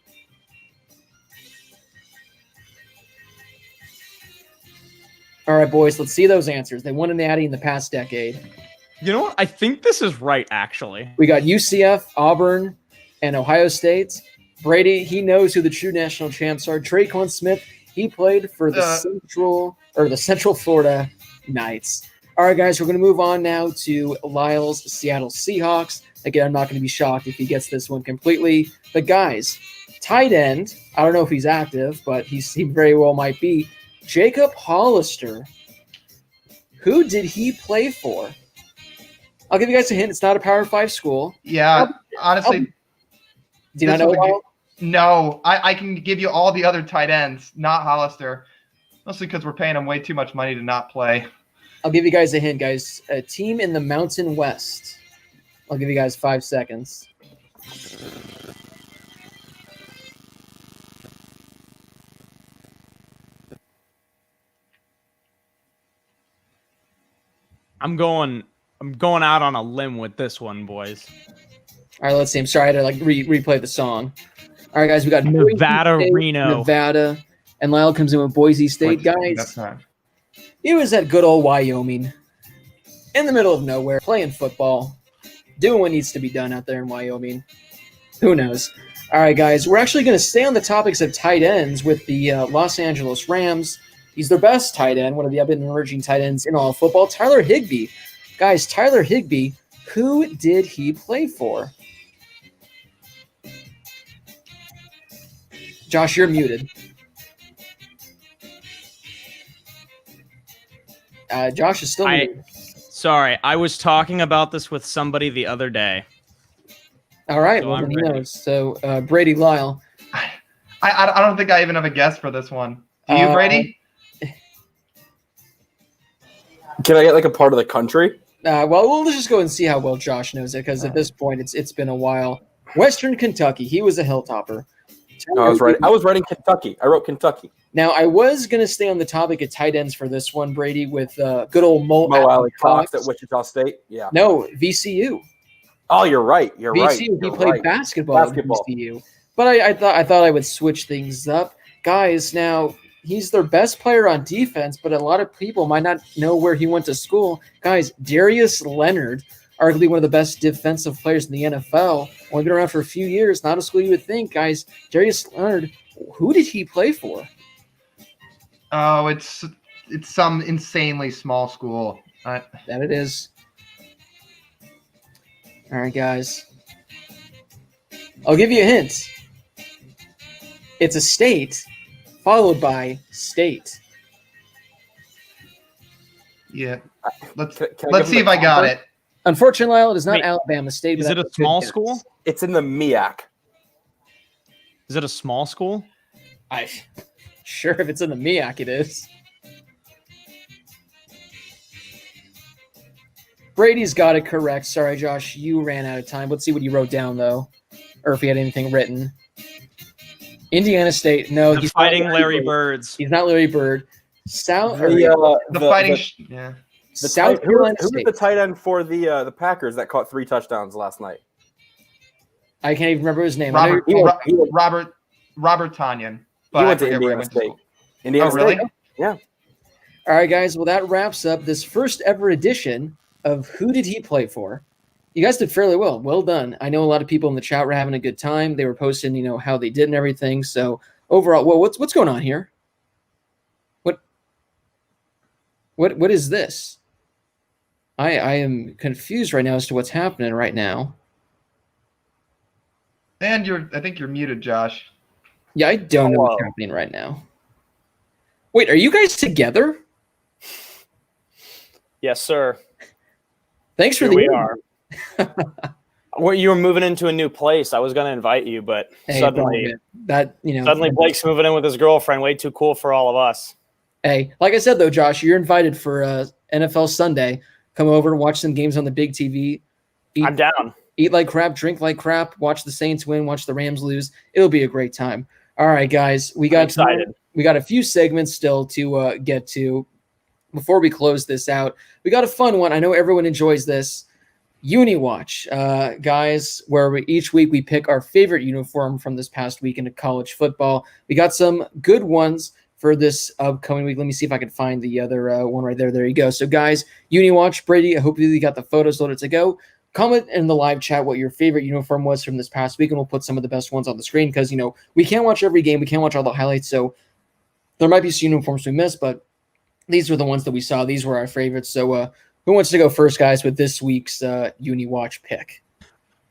All right, boys, let's see those answers. They won a natty in the past decade. You know what? I think this is right, actually. We got UCF, Auburn, and Ohio State. Brady, he knows who the true national champs are. Traquan Smith, he played for the Central Florida Knights. All right, guys, we're going to move on now to Lyle's Seattle Seahawks. Again, I'm not going to be shocked if he gets this one completely. But, guys, tight end, I don't know if he's active, but he very well might be. Jacob Hollister. Who did he play for? I'll give you guys a hint. It's not a Power 5 school. Yeah, honestly. Do you not know it? No, I can give you all the other tight ends, not Hollister. Mostly because we're paying him way too much money to not play. I'll give you guys a hint, guys. A team in the Mountain West. I'll give you guys 5 seconds. I'm going out on a limb with this one, boys. All right, let's see. I'm sorry I had to replay the song. All right, guys, we got Nevada, State, Reno. Nevada, and Lyle comes in with Boise State. Guys, he was at good old Wyoming, in the middle of nowhere, playing football, doing what needs to be done out there in Wyoming. Who knows? All right, guys, we're actually going to stay on the topics of tight ends with the Los Angeles Rams. He's their best tight end, one of the up-and-emerging tight ends in all of football. Tyler Higbee. Guys, Tyler Higbee, who did he play for? Josh, you're muted. Josh is still muted. Sorry, I was talking about this with somebody the other day. All right, So well, I'm then he ready. knows. So, Brady, Lyle. I don't think I even have a guess for this one. Do you, Brady? Can I get like a part of the country? Well, we'll just go and see how well Josh knows it, because at this point, it's been a while. Western Kentucky. He was a hilltopper. No, I was writing Kentucky. I wrote Kentucky. Now, I was going to stay on the topic of tight ends for this one, Brady, with good old Mo Alley Cox at Wichita State. Yeah. No, VCU. Oh, you're right. You're right. VCU. You're He played right. basketball at VCU. But I thought I would switch things up. Guys, now, he's their best player on defense, but a lot of people might not know where he went to school. Guys, Darius Leonard, arguably one of the best defensive players in the NFL. Only been around for a few years. Not a school you would think, guys. Darius Leonard, who did he play for? Oh, it's some insanely small school. That it is. All right, guys. I'll give you a hint. It's a state followed by state. Yeah. Let's Can I let's give see him if the I got conference? it. Unfortunately, Lyle, it is not Wait, Alabama State. Is but it a that's good small guess. school? It's in the MEAC. Is it a small school? Sure, if it's in the MEAC, it is. Brady's got it correct. Sorry, Josh, you ran out of time. Let's see what you wrote down, though, or if he had anything written. Indiana State. No, The he's Fighting not Larry Birds. He's not Larry Bird. South The fighting. Yeah. South Carolina Who was State. the tight end for the Packers that caught 3 touchdowns last night? I can't even remember his name. I know Robert Tanyan. He went to I forget where Indiana to State. school. Indiana Oh, really? State? Yeah. All right, guys. Well, that wraps up this first ever edition of Who Did He Play For? You guys did fairly well. Well done. I know a lot of people in the chat were having a good time. They were posting, how they did and everything. So overall, well, what's going on here? What is this? I am confused right now as to what's happening right now. And I think you're muted, Josh. Yeah, I don't know what's happening right now. Wait, are you guys together? Yes, sir. Thanks for Here the we invite. are. Well, you were moving into a new place. I was going to invite you, but suddenly Blake's moving in with his girlfriend. Way too cool for all of us. Hey, like I said though, Josh, you're invited for NFL Sunday. Come over and watch some games on the big TV. I'm down. Eat like crap, drink like crap. Watch the Saints win. Watch the Rams lose. It'll be a great time. All right, guys, we got a few segments still to get to before we close this out. We got a fun one. I know everyone enjoys this. UniWatch, guys, where each week we pick our favorite uniform from this past week into college football. We got some good ones for this upcoming week. Let me see if I can find the other one right there. There you go. So, guys, UniWatch, Brady, I hope you got the photos loaded to go. Comment in the live chat what your favorite uniform was from this past week, and we'll put some of the best ones on the screen because, we can't watch every game. We can't watch all the highlights, so there might be some uniforms we missed, but these were the ones that we saw. These were our favorites. So, who wants to go first, guys, with this week's UniWatch pick?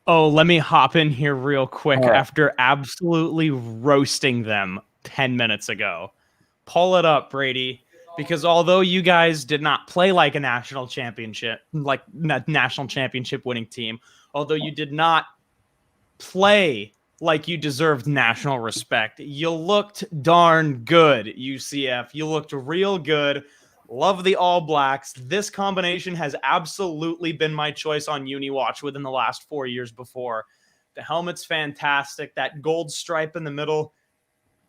Oh, let me hop in here real quick right. after absolutely roasting them 10 minutes ago. Pull it up, Brady, because although you guys did not play like a national championship winning team, although you did not play like you deserved national respect, you looked darn good, UCF. You looked real good. Love the All Blacks. This combination has absolutely been my choice on UniWatch within the last 4 years before. The helmet's fantastic. That gold stripe in the middle.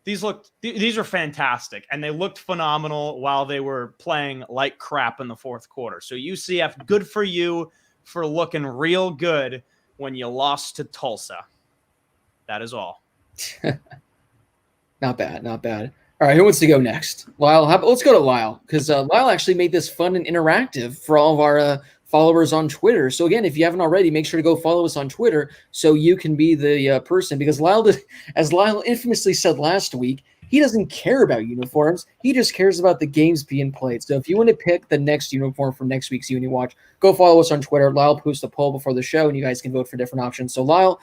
These are fantastic, and they looked phenomenal while they were playing like crap in the fourth quarter. So UCF, good for you for looking real good when you lost to Tulsa. That is all. Not bad, not bad. All right, who wants to go next? Lyle, let's go to Lyle, because Lyle actually made this fun and interactive for all of our followers on Twitter. So again, if you haven't already, make sure to go follow us on Twitter so you can be the person, because as Lyle infamously said last week, he doesn't care about uniforms. He just cares about the games being played. So if you want to pick the next uniform for next week's UniWatch, go follow us on Twitter. Lyle posts a poll before the show, and you guys can vote for different options. So Lyle,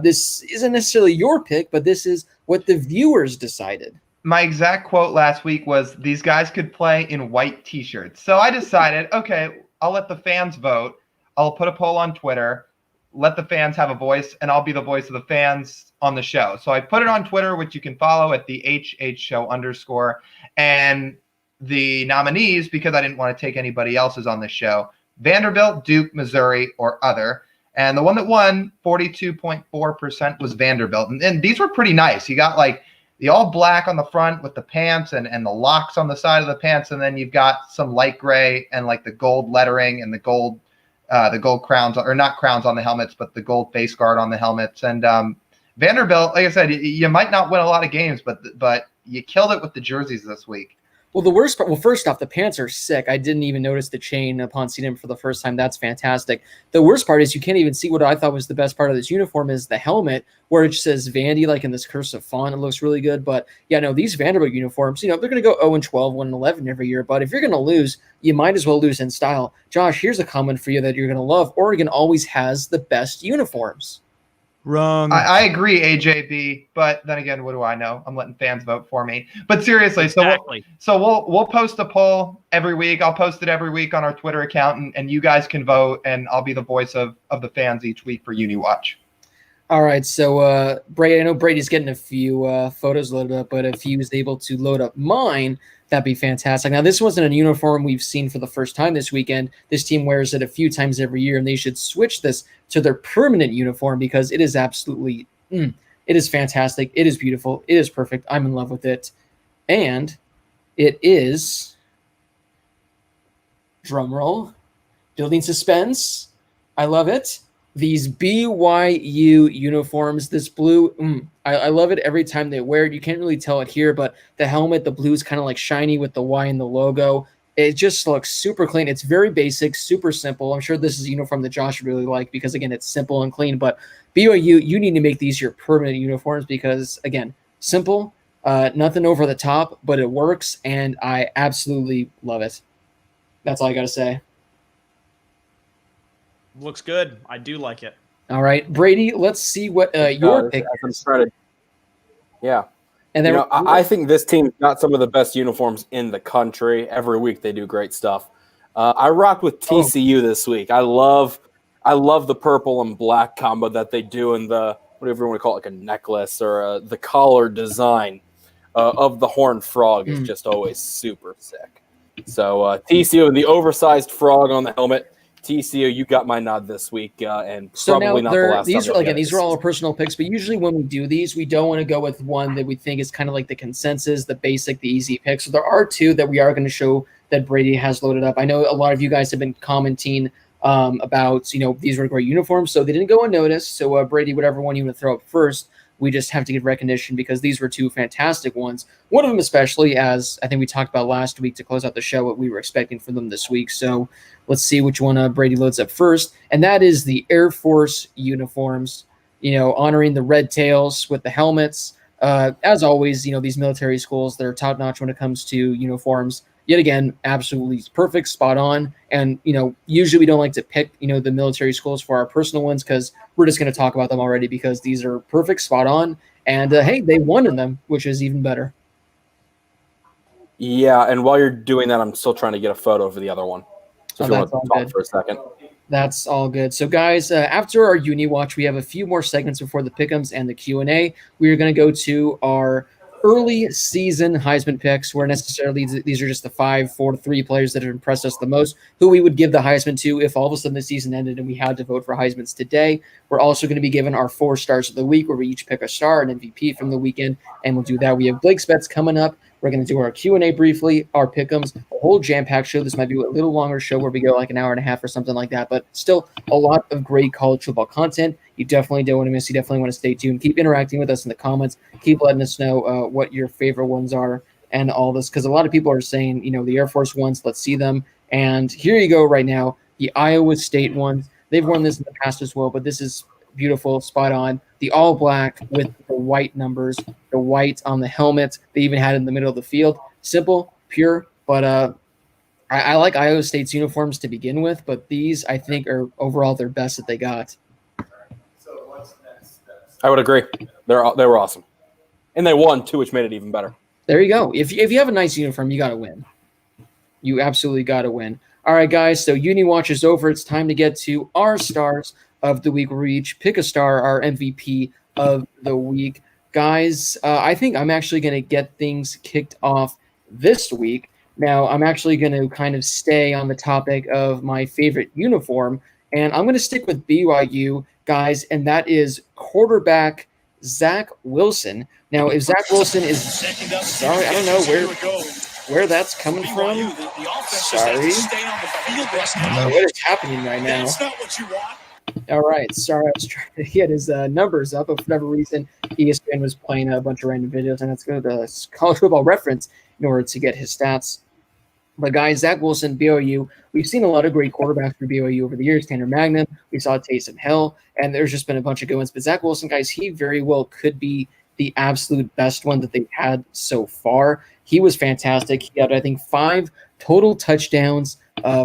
this isn't necessarily your pick, but this is what the viewers decided. My exact quote last week was, these guys could play in white T-shirts. So I decided, okay, I'll let the fans vote. I'll put a poll on Twitter, let the fans have a voice, and I'll be the voice of the fans on the show. So I put it on Twitter, which you can follow at the HHShow_. And the nominees, because I didn't want to take anybody else's on the show, Vanderbilt, Duke, Missouri, or other. And the one that won 42.4% was Vanderbilt. And these were pretty nice. You got like the all black on the front with the pants and the locks on the side of the pants. And then you've got some light gray and like the gold lettering and the gold crowns, or not crowns on the helmets, but the gold face guard on the helmets. And Vanderbilt, like I said, you might not win a lot of games, but you killed it with the jerseys this week. Well, the worst part, first off, the pants are sick. I didn't even notice the chain upon seeing him for the first time. That's fantastic. The worst part is you can't even see what I thought was the best part of this uniform is the helmet, where it says Vandy, like in this cursive font. It looks really good. But yeah, no, these Vanderbilt uniforms, they're going to go 0-12, 1-11 every year. But if you're going to lose, you might as well lose in style. Josh, here's a comment for you that you're going to love. Oregon always has the best uniforms. Wrong. I agree, AJB, but then again, what do I know? I'm letting fans vote for me. But seriously, Exactly. we'll post a poll every week. I'll post it every week on our Twitter account, and you guys can vote, and I'll be the voice of the fans each week for UniWatch. All right, so Brady, I know Brady's getting a few photos loaded up, but if he was able to load up mine, that'd be fantastic. Now, this wasn't a uniform we've seen for the first time this weekend. This team wears it a few times every year, and they should switch this to their permanent uniform because it is absolutely it is fantastic. It is beautiful. It is perfect. I'm in love with it. And it is, drumroll, building suspense. I love it. These BYU uniforms, this blue, I love it every time they wear it. You can't really tell it here, but the helmet, the blue is kind of like shiny with the Y in the logo. It just looks super clean. It's very basic, super simple. I'm sure this is a uniform that Josh would really like because, again, it's simple and clean. But BYU, you need to make these your permanent uniforms because, again, simple, nothing over the top, but it works, and I absolutely love it. That's all I got to say. Looks good. I do like it. All right, Brady, let's see what your pick is. Yeah. And then I think this team's got some of the best uniforms in the country. Every week they do great stuff. I rocked with TCU this week. I love the purple and black combo that they do in the whatever you want to call it, like a necklace or the collar design of the horned frog is just always super sick. So TCU and the oversized frog on the helmet. TCU, you got my nod this week, and so probably now not the last these time. are again, these are all our personal picks, but usually when we do these, we don't want to go with one that we think is kind of like the consensus, the basic, the easy pick. So there are two that we are going to show that Brady has loaded up. I know a lot of you guys have been commenting about, these were great uniforms, so they didn't go unnoticed. So Brady, whatever one you want to throw up first, we just have to give recognition because these were two fantastic ones. One of them especially, as I think we talked about last week to close out the show, what we were expecting from them this week. So let's see which one Brady loads up first. And that is the Air Force uniforms, honoring the red tails with the helmets. As always, these military schools, they're top-notch when it comes to uniforms. Yet again, absolutely perfect, spot on. And, usually we don't like to pick, the military schools for our personal ones because we're just going to talk about them already because these are perfect, spot on. And, hey, they won in them, which is even better. Yeah, and while you're doing that, I'm still trying to get a photo for the other one. So if you want to talk good for a second. That's all good. So, guys, after our Uni Watch, we have a few more segments before the pick'ems and the Q&A. We are going to go to our early season Heisman picks, where necessarily these are just the 5, 4, 3 players that have impressed us the most, who we would give the Heisman to if all of a sudden the season ended and we had to vote for Heismans today. We're also going to be given our 4 stars of the week, where we each pick a star, an MVP from the weekend, and we'll do that. We have Blake's bets coming up. We're going to do our Q&A briefly, our pick'ems, a whole jam-packed show. This might be a little longer show where we go like an hour and a half or something like that, but still a lot of great college football content. You definitely don't want to miss. You definitely want to stay tuned. Keep interacting with us in the comments. Keep letting us know what your favorite ones are and all this, because a lot of people are saying, the Air Force ones, let's see them. And here you go right now, the Iowa State ones. They've worn this in the past as well, but this is beautiful, spot on. The all black with the white numbers, the white on the helmet. They even had it in the middle of the field. Simple, pure, but I like Iowa State's uniforms to begin with, but these I think are overall their best that they got. I would agree. They were awesome, and they won too, which made it even better. There you go. If you have a nice uniform, you got to win. You absolutely got to win. All right, guys. So Uni Watch is over. It's time to get to our stars of the week. Where we each pick a star, our MVP of the week. Guys, I think I'm actually going to get things kicked off this week. Now, I'm actually going to kind of stay on the topic of my favorite uniform, and I'm going to stick with BYU, guys, and that is quarterback Zach Wilson. Now, if Zach Wilson is – sorry, I don't know where that's coming from. Sorry. What is happening right now? All right. Sorry, I was trying to get his numbers up, but for whatever reason, ESPN was playing a bunch of random videos, and let's go to College Football Reference. in order to get his stats. But guys, Zach Wilson, BYU, we've seen a lot of great quarterbacks for BYU over the years. Tanner Magnum, we saw Taysom Hill, and there's just been a bunch of good ones. But Zach Wilson, guys, he very well could be the absolute best one that they've had so far. He was fantastic. He had, I think, 5 total touchdowns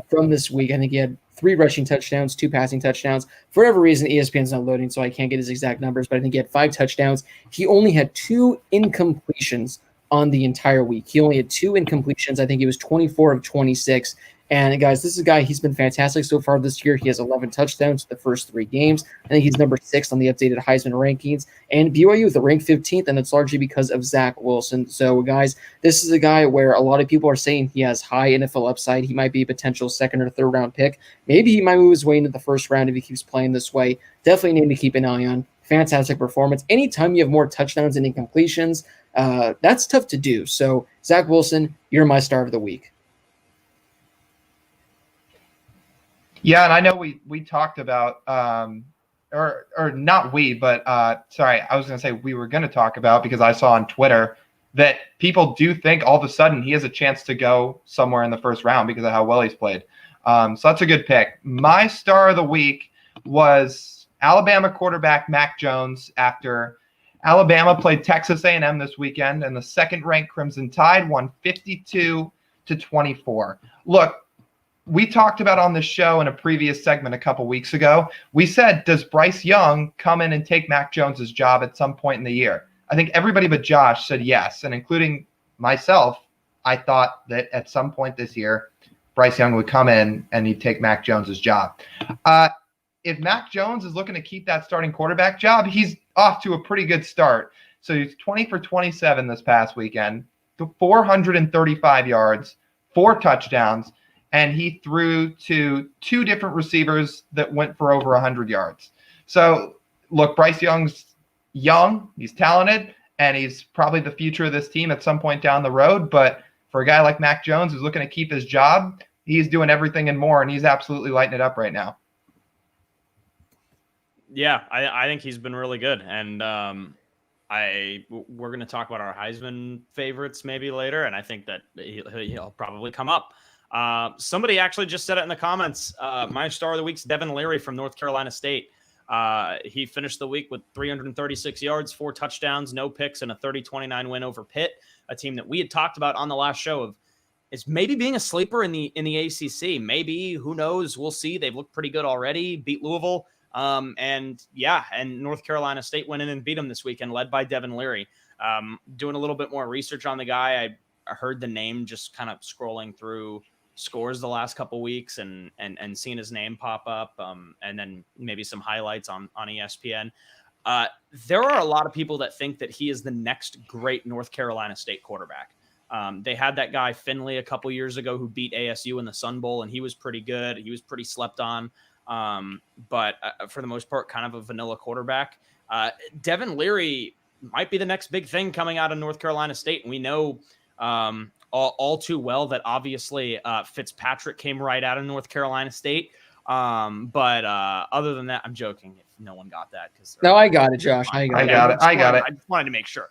from this week. I think he had 3 rushing touchdowns, 2 passing touchdowns. For whatever reason, ESPN's not loading, so I can't get his exact numbers, but I think he had 5 touchdowns. He only had 2 incompletions on the entire week. He only had 2 incompletions. I think he was 24 of 26. And guys, this is a guy, he's been fantastic so far this year. He has 11 touchdowns the first 3 games. I think he's number 6 on the updated Heisman rankings. And BYU is ranked 15th, and it's largely because of Zach Wilson. So guys, this is a guy where a lot of people are saying he has high NFL upside. He might be a potential 2nd or 3rd round pick. Maybe he might move his way into the 1st round if he keeps playing this way. Definitely need to keep an eye on. Fantastic performance. Anytime you have more touchdowns and incompletions, that's tough to do. So Zach Wilson, you're my star of the week. Yeah, and I know we talked about or not we, but sorry, I was going to say we were going to talk about, because I saw on Twitter that people do think all of a sudden he has a chance to go somewhere in the 1st round because of how well he's played. So that's a good pick. My star of the week was Alabama quarterback Mac Jones, after Alabama played Texas A&M this weekend, and the 2nd-ranked Crimson Tide won 52-24. Look, we talked about on the show in a previous segment a couple weeks ago. We said, does Bryce Young come in and take Mac Jones's job at some point in the year? I think everybody but Josh said yes, and including myself, I thought that at some point this year, Bryce Young would come in and he'd take Mac Jones's job. If Mac Jones is looking to keep that starting quarterback job, he's off to a pretty good start. So he's 20 for 27 this past weekend, 435 yards, 4 touchdowns, and he threw to 2 different receivers that went for over 100 yards. So, look, Bryce Young's young, he's talented, and he's probably the future of this team at some point down the road. But for a guy like Mac Jones who's looking to keep his job, he's doing everything and more, and he's absolutely lighting it up right now. Yeah, I think he's been really good. And we're going to talk about our Heisman favorites maybe later, and I think that he'll probably come up. Somebody actually just said it in the comments. My star of the week's Devin Leary from North Carolina State. He finished the week with 336 yards, 4 touchdowns, no picks, and a 30-29 win over Pitt, a team that we had talked about on the last show of is maybe being a sleeper in the ACC. Maybe, who knows? We'll see. They've looked pretty good already. Beat Louisville. And North Carolina State went in and beat them this weekend, led by Devin Leary. Doing a little bit more research on the guy, I heard the name just kind of scrolling through scores the last couple weeks and seeing his name pop up, and then maybe some highlights on ESPN. There are a lot of people that think that he is the next great North Carolina State quarterback. They had that guy Finley a couple years ago who beat ASU in the Sun Bowl, and he was pretty good. He was pretty slept on. But for the most part, kind of a vanilla quarterback. Devin Leary might be the next big thing coming out of North Carolina State. And we know all too well that obviously Fitzpatrick came right out of North Carolina State. But other than that, I'm joking if no one got that. No, I got it, Josh. I got it. I just wanted to make sure.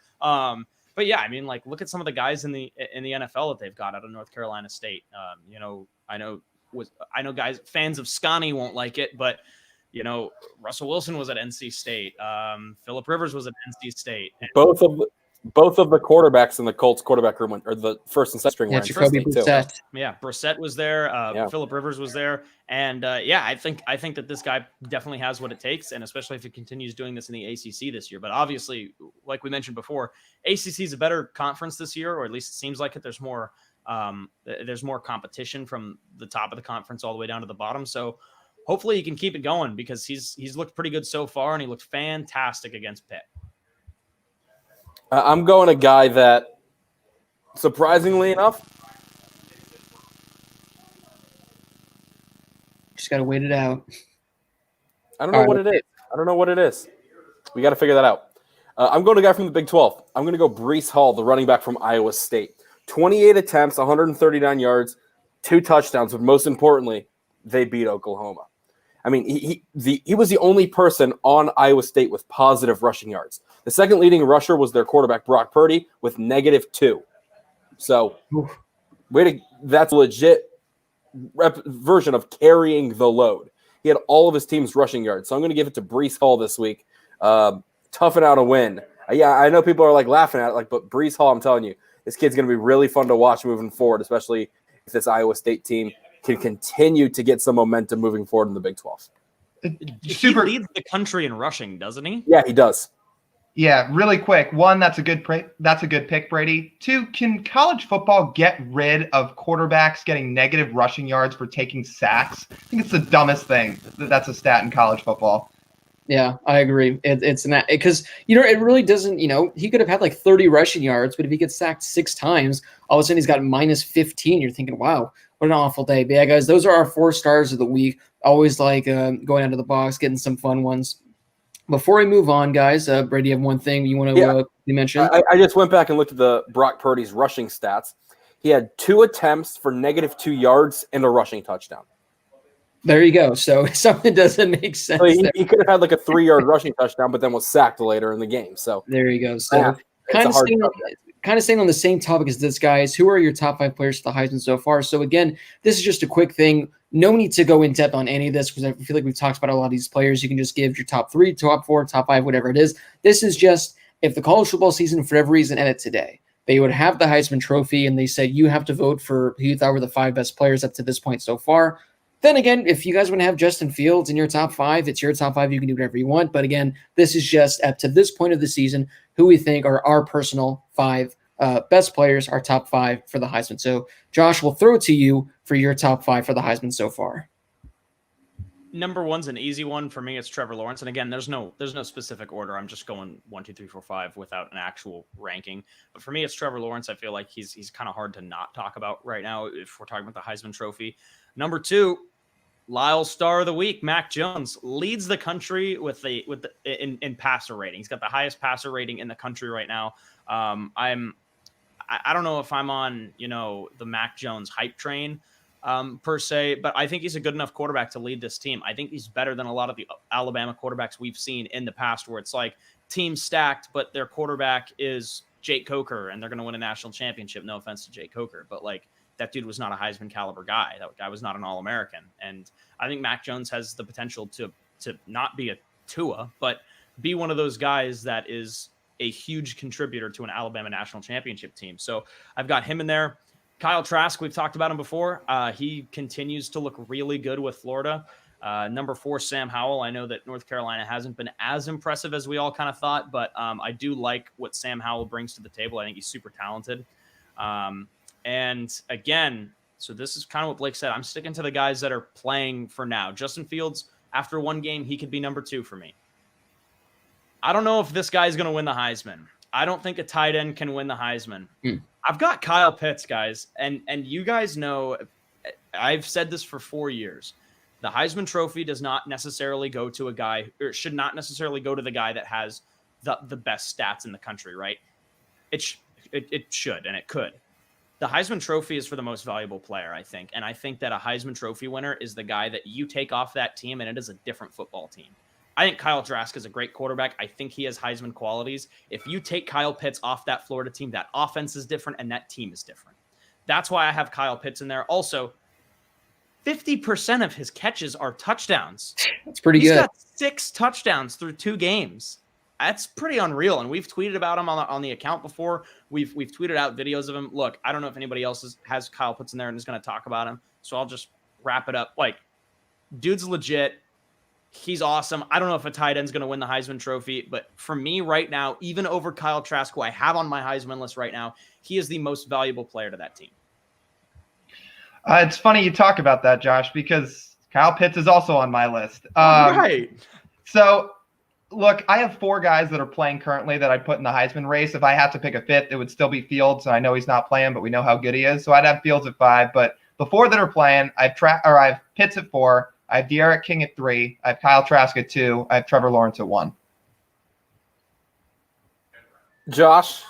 But yeah, I mean, like, look at some of the guys in the NFL that they've got out of North Carolina State. I know guys, fans of Scotty won't like it, but Russell Wilson was at NC State. Phillip Rivers was at NC State. Both of the quarterbacks in the Colts quarterback room or the first and second string. Jacoby Brissett. Yeah, Brissett was there. Phillip Rivers was there, and I think that this guy definitely has what it takes, and especially if he continues doing this in the ACC this year. But obviously, like we mentioned before, ACC is a better conference this year, or at least it seems like it. There's more competition from the top of the conference all the way down to the bottom. So hopefully he can keep it going, because he's looked pretty good so far, and he looked fantastic against Pitt. I'm going a guy that, surprisingly enough, just got to wait it out. I don't know what it is. We got to figure that out. I'm going to a guy from the Big 12. I'm going to go Breece Hall, the running back from Iowa State. 28 attempts, 139 yards, 2 touchdowns, but most importantly, they beat Oklahoma. I mean, he was the only person on Iowa State with positive rushing yards. The second leading rusher was their quarterback, Brock Purdy, with -2. So that's a legit version of carrying the load. He had all of his team's rushing yards. So I'm going to give it to Breece Hall this week. Toughing out a win. Yeah, I know people are like laughing at it, but Breece Hall, I'm telling you, this kid's going to be really fun to watch moving forward, especially if this Iowa State team can continue to get some momentum moving forward in the Big 12. He leads the country in rushing, doesn't he? Yeah, he does. Yeah, really quick. One, that's a good pick, Brady. Two, can college football get rid of quarterbacks getting negative rushing yards for taking sacks? I think it's the dumbest thing that's a stat in college football. Yeah, I agree. It's not because it really doesn't. He could have had like 30 rushing yards, but if he gets sacked 6 times, all of a sudden he's got -15. You're thinking, wow, what an awful day. But yeah, guys, those are our 4 stars of the week. Always like going out of the box, getting some fun ones. Before we move on, guys, Brady, you have one thing you want to mention? I just went back and looked at the Brock Purdy's rushing stats. He had 2 attempts for -2 yards and a rushing touchdown. There you go. So something doesn't make sense. So he could have had like a 3-yard rushing touchdown, but then was sacked later in the game. So there you go. So kind of staying on the same topic as this, guys. Who are your top 5 players for the Heisman so far? So again, this is just a quick thing. No need to go in depth on any of this because I feel like we've talked about a lot of these players. You can just give your top 3, top 4, top 5, whatever it is. This is just if the college football season, for every reason, ended today, they would have the Heisman Trophy, and they said you have to vote for who you thought were the 5 best players up to this point so far. Then again, if you guys want to have Justin Fields in your top 5, it's your top 5. You can do whatever you want. But again, this is just up to this point of the season who we think are our personal 5 best players, our top 5 for the Heisman. So, Josh, we'll throw it to you for your top 5 for the Heisman so far. Number 1's an easy one for me. It's Trevor Lawrence, and again, there's no specific order. I'm just going 1, 2, 3, 4, 5 without an actual ranking. But for me, it's Trevor Lawrence. I feel like he's kind of hard to not talk about right now if we're talking about the Heisman Trophy. Number 2. Lyle's star of the week, Mac Jones, leads the country in passer rating. He's got the highest passer rating in the country right now. I don't know if I'm on the Mac Jones hype train per se, but I think he's a good enough quarterback to lead this team. I think he's better than a lot of the Alabama quarterbacks we've seen in the past, where it's like team stacked, but their quarterback is Jake Coker, and they're going to win a national championship. No offense to Jake Coker, but like, that dude was not a Heisman caliber guy. That guy was not an All-American. And I think Mac Jones has the potential to not be a Tua, but be one of those guys that is a huge contributor to an Alabama national championship team. So I've got him in there. Kyle Trask, we've talked about him before. He continues to look really good with Florida. Number 4, Sam Howell. I know that North Carolina hasn't been as impressive as we all kind of thought, but I do like what Sam Howell brings to the table. I think he's super talented. And again, so this is kind of what Blake said. I'm sticking to the guys that are playing for now. Justin Fields, after 1 game, he could be number 2 for me. I don't know if this guy's going to win the Heisman. I don't think a tight end can win the Heisman. I've got Kyle Pitts, guys. And you guys know, I've said this for 4 years. The Heisman Trophy does not necessarily go to a guy, or should not necessarily go to the guy that has the best stats in the country, right? It should, and it could. The Heisman Trophy is for the most valuable player, I think. And I think that a Heisman Trophy winner is the guy that you take off that team and it is a different football team. I think Kyle Trask is a great quarterback. I think he has Heisman qualities. If you take Kyle Pitts off that Florida team, that offense is different and that team is different. That's why I have Kyle Pitts in there. Also, 50% of his catches are touchdowns. That's pretty good. He's got 6 touchdowns through 2 games. That's pretty unreal, and we've tweeted about him on the account before. We've tweeted out videos of him. Look, I don't know if anybody else has Kyle Pitts in there and is going to talk about him, so I'll just wrap it up. Like, dude's legit. He's awesome. I don't know if a tight end's going to win the Heisman Trophy, but for me right now, even over Kyle Trask, who I have on my Heisman list right now, he is the most valuable player to that team. It's funny you talk about that, Josh, because Kyle Pitts is also on my list. Right. So, look, I have 4 guys that are playing currently that I'd put in the Heisman race. If I had to pick a 5th, it would still be Fields. I know he's not playing, but we know how good he is. So I'd have Fields at 5. But the 4 that are playing, I have Pitts at 4. I have De'Aaron King at 3. I have Kyle Trask at 2. I have Trevor Lawrence at 1. Josh,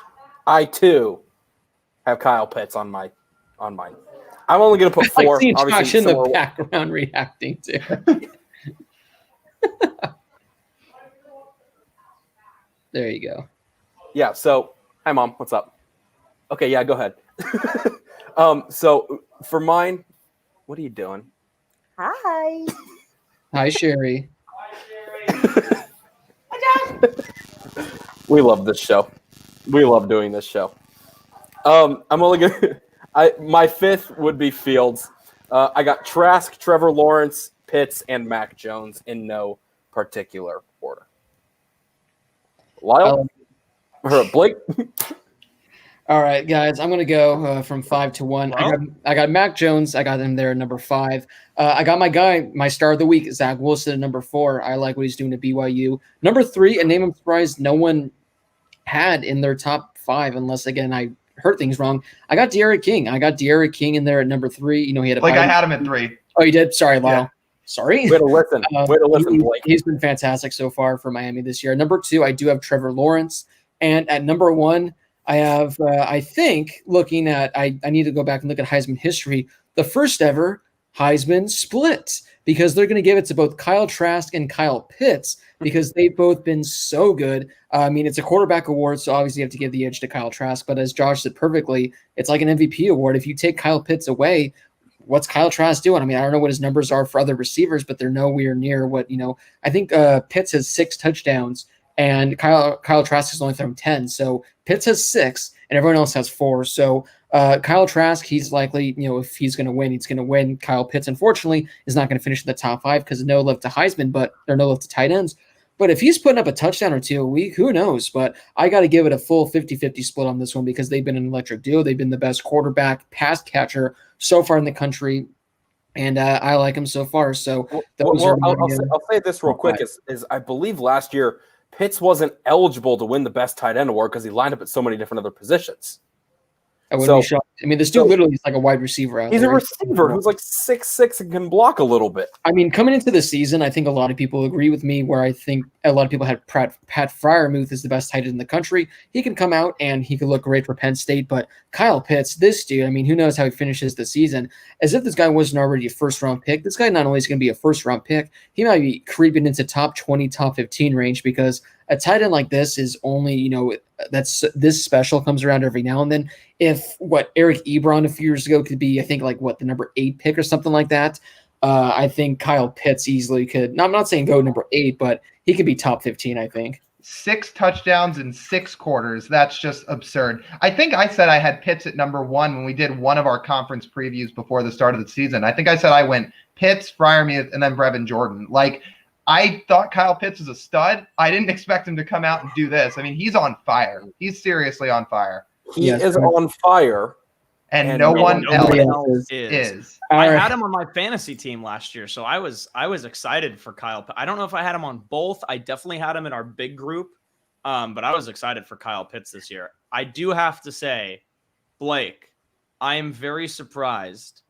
I too have Kyle Pitts on mine. I'm only going to put 4. I see Josh in the background reacting too. There you go. Yeah. So, hi, Mom. What's up? Okay, yeah, go ahead. So for mine, what are you doing? Hi. Hi, Sherry. We love this show. We love doing this show. I'm only gonna. My fifth would be Fields. I got Trask, Trevor Lawrence, Pitts, and Mac Jones in no particular order. Lyle or Blake. All right, guys, I'm gonna go from 5 to 1. I got Mac Jones. I got him there at number 5. I got my guy, my star of the week, Zach Wilson at number 4. I like what he's doing at BYU. Number 3, a name I'm surprised no one had in their top 5, unless again I heard things wrong. I got De'Aaron King. I got De'Aaron King in there at number 3. You know, he had a I had him at 3. Oh, you did? Sorry, Lyle. Yeah. Sorry. Way to listen. Way to listen, Blake. He's been fantastic so far for Miami this year. Number 2, I do have Trevor Lawrence. And at number 1, I have, I think, looking at, I need to go back and look at Heisman history, the first ever Heisman split, because they're going to give it to both Kyle Trask and Kyle Pitts because they've both been so good. I mean, it's a quarterback award, so obviously you have to give the edge to Kyle Trask. But as Josh said perfectly, it's like an MVP award. If you take Kyle Pitts away, what's Kyle Trask doing? I mean, I don't know what his numbers are for other receivers, but they're nowhere near what, I think Pitts has 6 touchdowns and Kyle Trask has only thrown 10. So Pitts has 6 and everyone else has 4. So Kyle Trask, he's likely, if he's going to win, he's going to win. Kyle Pitts, unfortunately, is not going to finish in the top 5 because no love to Heisman, but there are no love to tight ends. But if he's putting up a touchdown or 2 a week, who knows? But I got to give it a full 50-50 split on this one because they've been an electric duo. They've been the best quarterback, pass catcher so far in the country. And I like him so far. So I'll say this real quick is I believe last year Pitts wasn't eligible to win the best tight end award because he lined up at so many different other positions. I wouldn't be shocked. I mean, this dude literally is like a wide receiver out there. He's a receiver who's like 6'6" and can block a little bit. I mean, coming into the season, I think a lot of people agree with me where I think a lot of people had Pat Freiermuth as the best tight end in the country. He can come out and he could look great for Penn State, but Kyle Pitts, this dude, I mean, who knows how he finishes the season? As if this guy wasn't already a first-round pick. This guy not only is going to be a first-round pick, he might be creeping into top 20, top 15 range because a tight end like this is only, that's this special, comes around every now and then. If Eric Ebron a few years ago could be, I think the number 8 pick or something like that. I think Kyle Pitts easily could. I'm not saying go number 8, but he could be top 15. I think 6 touchdowns in 6 quarters. That's just absurd. I think I said I had Pitts at number 1 when we did one of our conference previews before the start of the season. I think I said I went Pitts, Freiermuth, and then Brevin Jordan. I thought Kyle Pitts was a stud. I didn't expect him to come out and do this. I mean, he's on fire. He's seriously on fire. He is on fire. And no one else is. I had him on my fantasy team last year, so I was excited for Kyle. I don't know if I had him on both. I definitely had him in our big group, but I was excited for Kyle Pitts this year. I do have to say, Blake, I am very surprised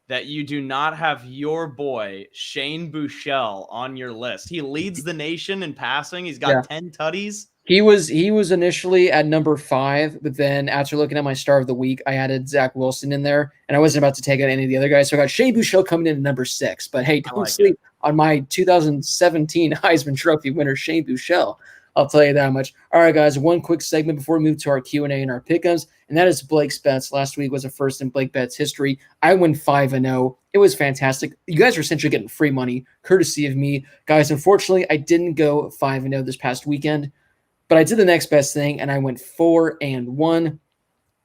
that you do not have your boy Shane Buechele on your list. He leads the nation in passing. He's got 10 tutties. He was initially at number 5, but then after looking at my star of the week, I added Zach Wilson in there, and I wasn't about to take out any of the other guys, so I got Shane Buechele coming in at number 6. But hey, don't sleep on my 2017 Heisman Trophy winner Shane Buechele. I'll tell you that much. All right, guys, one quick segment before we move to our Q&A and our pick'ems, and that is Blake's bets. Last week was a first in Blake bets history. I went 5-0. It was fantastic. You guys are essentially getting free money, courtesy of me. Guys, unfortunately, I didn't go 5-0 this past weekend, but I did the next best thing, and I went 4-1.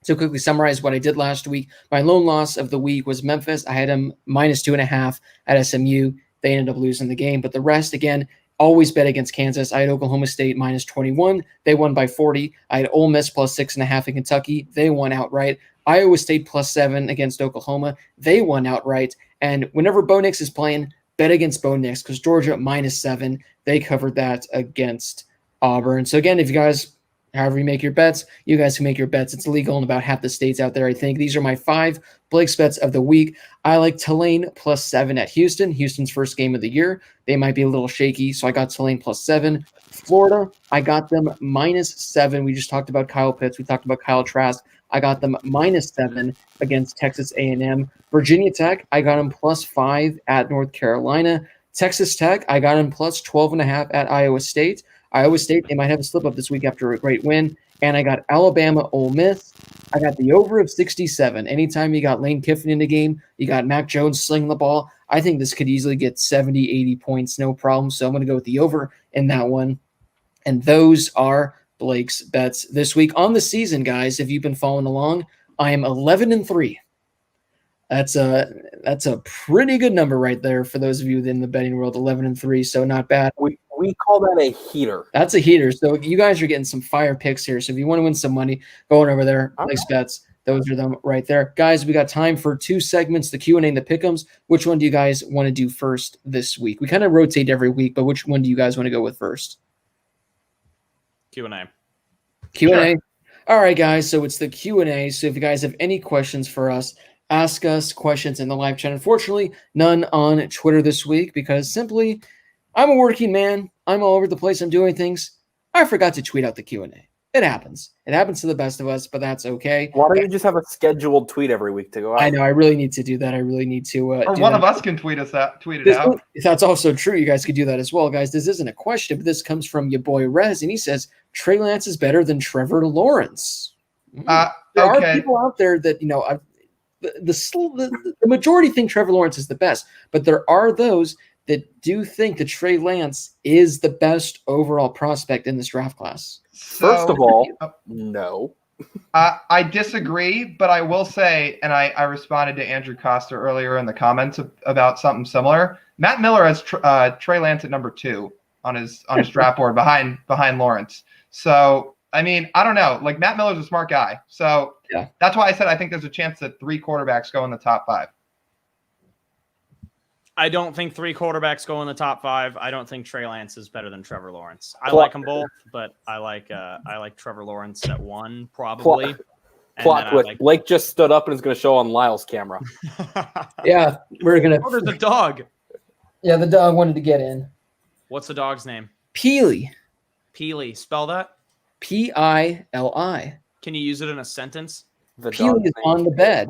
To quickly summarize what I did last week, my lone loss of the week was Memphis. I had them -2.5 at SMU. They ended up losing the game, but the rest, again, always bet against Kansas. I had Oklahoma State -21. They won by 40. I had Ole Miss +6.5 in Kentucky. They won outright. Iowa State +7 against Oklahoma. They won outright. And whenever Bo Nix is playing, bet against Bo Nix because Georgia -7. They covered that against Auburn. So again, if you guys, however you make your bets, you guys can make your bets. It's legal in about half the states out there, I think. These are my 5 Blake's bets of the week. I like Tulane +7 at Houston. Houston's first game of the year. They might be a little shaky, so I got Tulane +7. Florida, I got them -7. We just talked about Kyle Pitts. We talked about Kyle Trask. I got them -7 against Texas A&M. Virginia Tech, I got them +5 at North Carolina. Texas Tech, I got them +12.5 at Iowa State. Iowa State, they might have a slip-up this week after a great win. and I got Alabama Ole Miss. I got the over of 67. Anytime you got Lane Kiffin in the game, you got Mac Jones slinging the ball. I think this could easily get 70, 80 points, no problem. So I'm going to go with the over in that one. And those are Blake's bets this week on the season, guys. If you've been following along, I am 11-3. That's a pretty good number right there for those of you in the betting world. 11-3, so not bad. We call that a heater. That's a heater. So you guys are getting some fire picks here. So if you want to win some money, going over there, Blake's bets. Those are them right there, guys. We got time for 2 segments: the Q&A and the Pick'ems. Which one do you guys want to do first this week? We kind of rotate every week, but which one do you guys want to go with first? Q&A. Q&A. Sure. All right, guys. So it's the Q&A. So if you guys have any questions for us, ask us questions in the live chat. Unfortunately, none on Twitter this week because simply I'm a working man. I'm all over the place. I'm doing things. I forgot to tweet out the Q&A. It happens. It happens to the best of us, but that's okay. Why don't you just have a scheduled tweet every week to go out? I know. I really need to do that. I really need to. Or one of us can tweet it out. That's also true. You guys could do that as well, guys. This isn't a question, but this comes from your boy Rez, and he says Trey Lance is better than Trevor Lawrence. There are people out there that the majority think Trevor Lawrence is the best, but there are those that do think that Trey Lance is the best overall prospect in this draft class. First of all, no. I disagree, but I will say, and I responded to Andrew Costa earlier in the comments about something similar. Matt Miller has Trey Lance at number 2 on his draft board behind Lawrence. So, I mean, I don't know. Like, Matt Miller's a smart guy. So yeah, that's why I said I think there's a chance that 3 quarterbacks go in the top 5. I don't think 3 quarterbacks go in the top 5. I don't think Trey Lance is better than Trevor Lawrence. I like them both, but I like Trevor Lawrence at 1 probably. Plot twist: Blake just stood up and is going to show on Lyle's camera. Yeah, we're gonna. Oh, there's a dog. Yeah, the dog wanted to get in. What's the dog's name? Peely. Peely. Spell that. Pili. Can you use it in a sentence? Peely is on the bed.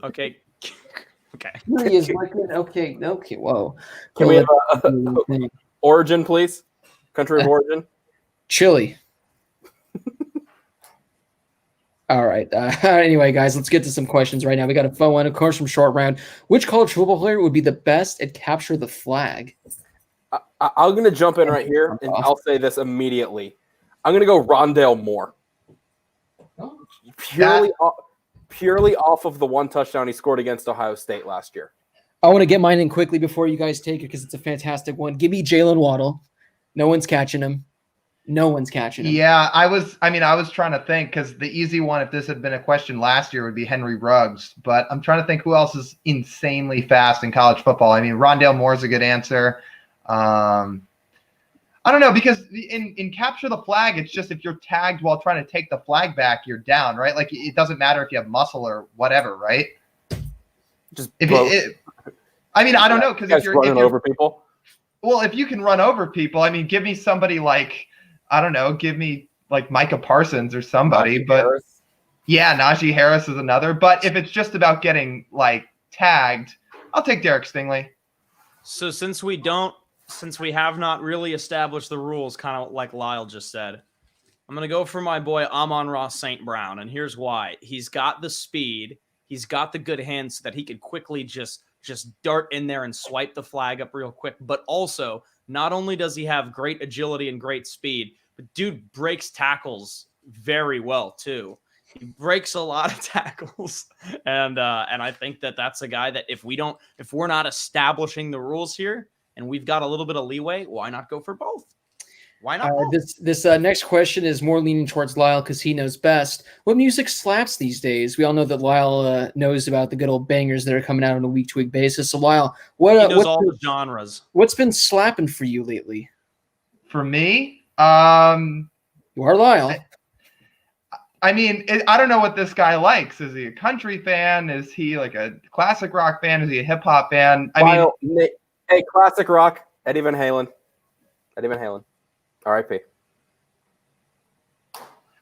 Okay. Okay. He is looking. Okay. Whoa. Can we have origin, please? Country of origin. Chile. All right. Anyway, guys, let's get to some questions right now. We got a fun one, of course, from Short Round. Which college football player would be the best at capture the flag? I'm going to jump in right here, and I'll say this immediately. I'm going to go Rondale Moore. Purely off of the 1 touchdown he scored against Ohio State last year. I want to get mine in quickly before you guys take it because it's a fantastic one. Give me Jalen Waddle. No one's catching him. Yeah, I was trying to think because the easy one, if this had been a question last year, would be Henry Ruggs. But I'm trying to think who else is insanely fast in college football. I mean, Rondale Moore's a good answer. I don't know, because in capture the flag, it's just if you're tagged while trying to take the flag back, you're down, right? Like, it doesn't matter if you have muscle or whatever, right? I don't know, because if you're running over people. Well, if you can run over people, I mean, give me somebody like, I don't know, give me like Micah Parsons or somebody. Najee but Harris. Yeah, Najee Harris is another. But if it's just about getting like tagged, I'll take Derek Stingley. So since we have not really established the rules, kind of like Lyle just said, I'm going to go for my boy Amon-Ra St. Brown, and here's why. He's got the speed. He's got the good hands so that he could quickly just dart in there and swipe the flag up real quick. But also, not only does he have great agility and great speed, but dude breaks tackles very well too. He breaks a lot of tackles, and I think that's a guy that if we're not establishing the rules here, and we've got a little bit of leeway, why not go for both? Why not both? This next question is more leaning towards Lyle because he knows best. What music slaps these days? We all know that Lyle knows about the good old bangers that are coming out on a week-to-week basis. So, Lyle, he knows all the genres. What's been slapping for you lately? For me? You are Lyle. I mean, I don't know what this guy likes. Is he a country fan? Is he like a classic rock fan? Is he a hip-hop fan? Hey, classic rock, Eddie Van Halen. R.I.P.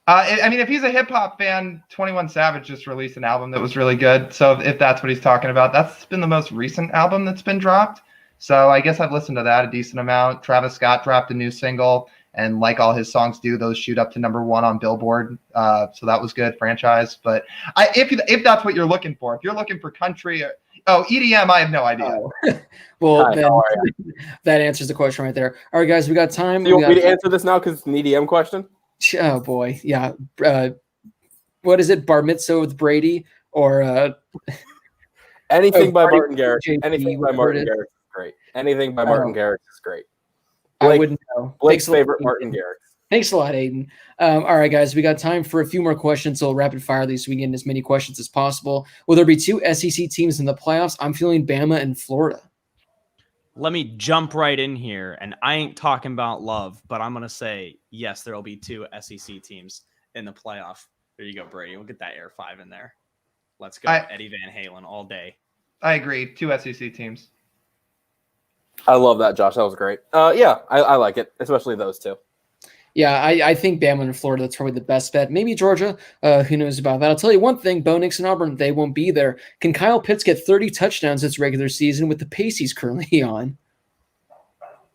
If he's a hip-hop fan, 21 Savage just released an album that was really good. So if that's what he's talking about, that's been the most recent album that's been dropped. So I guess I've listened to that a decent amount. Travis Scott dropped a new single. And like all his songs do, those shoot up to #1 on Billboard. So that was good, franchise. But if that's what you're looking for, if you're looking for country, EDM, I have no idea. Well, then, that answers the question right there. All right, guys, we got time. Do you want me to answer this now because it's an EDM question? Oh, boy. Yeah. What is it? Bar Mitzvah with Brady or anything by Martin Garrix. Anything by Martin Garrix is great. Anything by Martin Garrix is great. I wouldn't know. Blake's favorite Martin Garrix. Thanks a lot, Aiden. All right, guys, we got time for a few more questions. So we'll rapid fire these so we can get in as many questions as possible. Will there be 2 SEC teams in the playoffs? I'm feeling Bama and Florida. Let me jump right in here, and I ain't talking about love, but I'm going to say, yes, there will be 2 SEC teams in the playoff. There you go, Brady. We'll get that Air 5 in there. Let's go. Eddie Van Halen all day. I agree. 2 SEC teams. I love that, Josh. That was great. I like it, especially those 2. Yeah, I think Bama and Florida, that's probably the best bet. Maybe Georgia. Who knows about that? I'll tell you one thing, Bo Nix and Auburn, they won't be there. Can Kyle Pitts get 30 touchdowns this regular season with the pace he's currently on?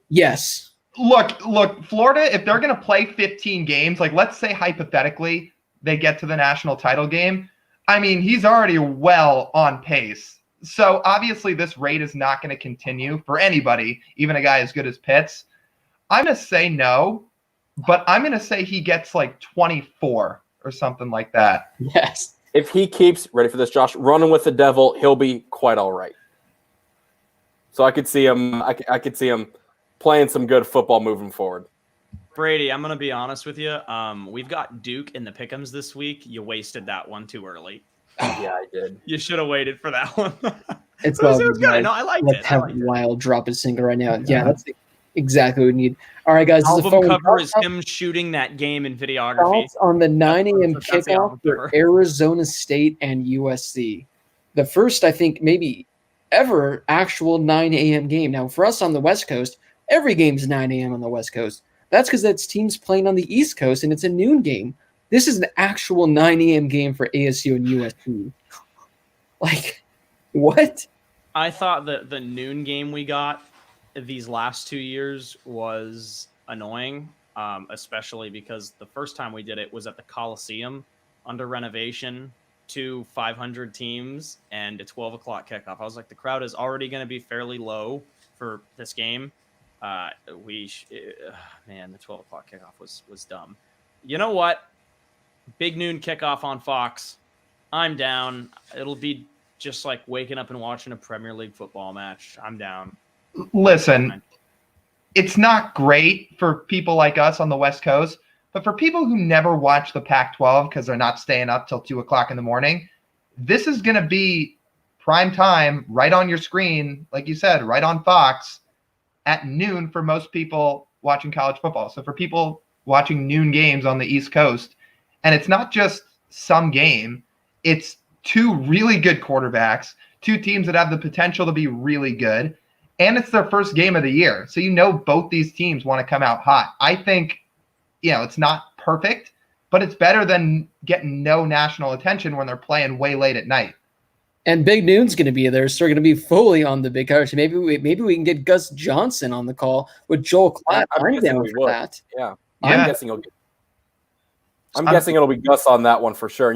Yes. Look, Florida, if they're going to play 15 games, like let's say hypothetically they get to the national title game, I mean, he's already well on pace. So obviously this rate is not going to continue for anybody, even a guy as good as Pitts. I'm going to say no, but I'm going to say he gets like 24 or something like that. Yes. If he keeps, ready for this, Josh, running with the devil, he'll be quite all right. So I could see him. I could see him playing some good football moving forward. Brady, I'm going to be honest with you. We've got Duke in the pick'ems this week. You wasted that one too early. Yeah, I did. You should have waited for that one. It was good. No, I liked it. Let's have Wild drop his single right now. Yeah, that's exactly what we need. All right, guys. Album cover is him shooting that game in videography. Thoughts on the 9 a.m. kickoff for Arizona State and USC. The first, I think, maybe ever actual 9 a.m. game. Now, for us on the West Coast, every game's 9 a.m. on the West Coast. That's because that's teams playing on the East Coast, and it's a noon game. This is an actual 9 a.m. game for ASU and USC. Like, what? I thought that the noon game we got these last 2 years was annoying, especially because the first time we did it was at the Coliseum under renovation, 2 500 teams, and a 12 o'clock kickoff. I was like, the crowd is already going to be fairly low for this game. The 12 o'clock kickoff was dumb. You know what? Big noon kickoff on Fox. I'm down. It'll be just like waking up and watching a Premier League football match. I'm down. Listen, it's not great for people like us on the West Coast, but for people who never watch the Pac-12 because they're not staying up till 2 o'clock in the morning, this is going to be prime time right on your screen, like you said, right on Fox at noon for most people watching college football. So for people watching noon games on the East Coast, and it's not just some game, it's 2 really good quarterbacks, 2 teams that have the potential to be really good, and it's their first game of the year. So both these teams want to come out hot. I think, it's not perfect, but it's better than getting no national attention when they're playing way late at night. And Big Noon's going to be there, so they're going to be fully on the big coverage. Maybe we can get Gus Johnson on the call with Joel Klatt. I'm down for that. Yeah. I'm guessing it'll be Gus on that one for sure.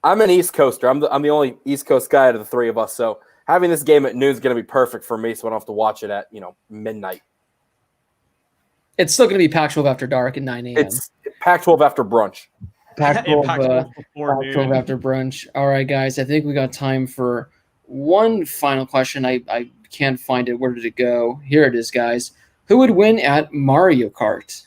I'm an East Coaster. I'm the only East Coast guy out of the 3 of us. So having this game at noon is going to be perfect for me, so I don't have to watch it at midnight. It's still going to be Pac-12 after dark at 9 a.m. It's Pac-12 after brunch. Pac-12 after brunch. All right, guys. I think we got time for one final question. I can't find it. Where did it go? Here it is, guys. Who would win at Mario Kart?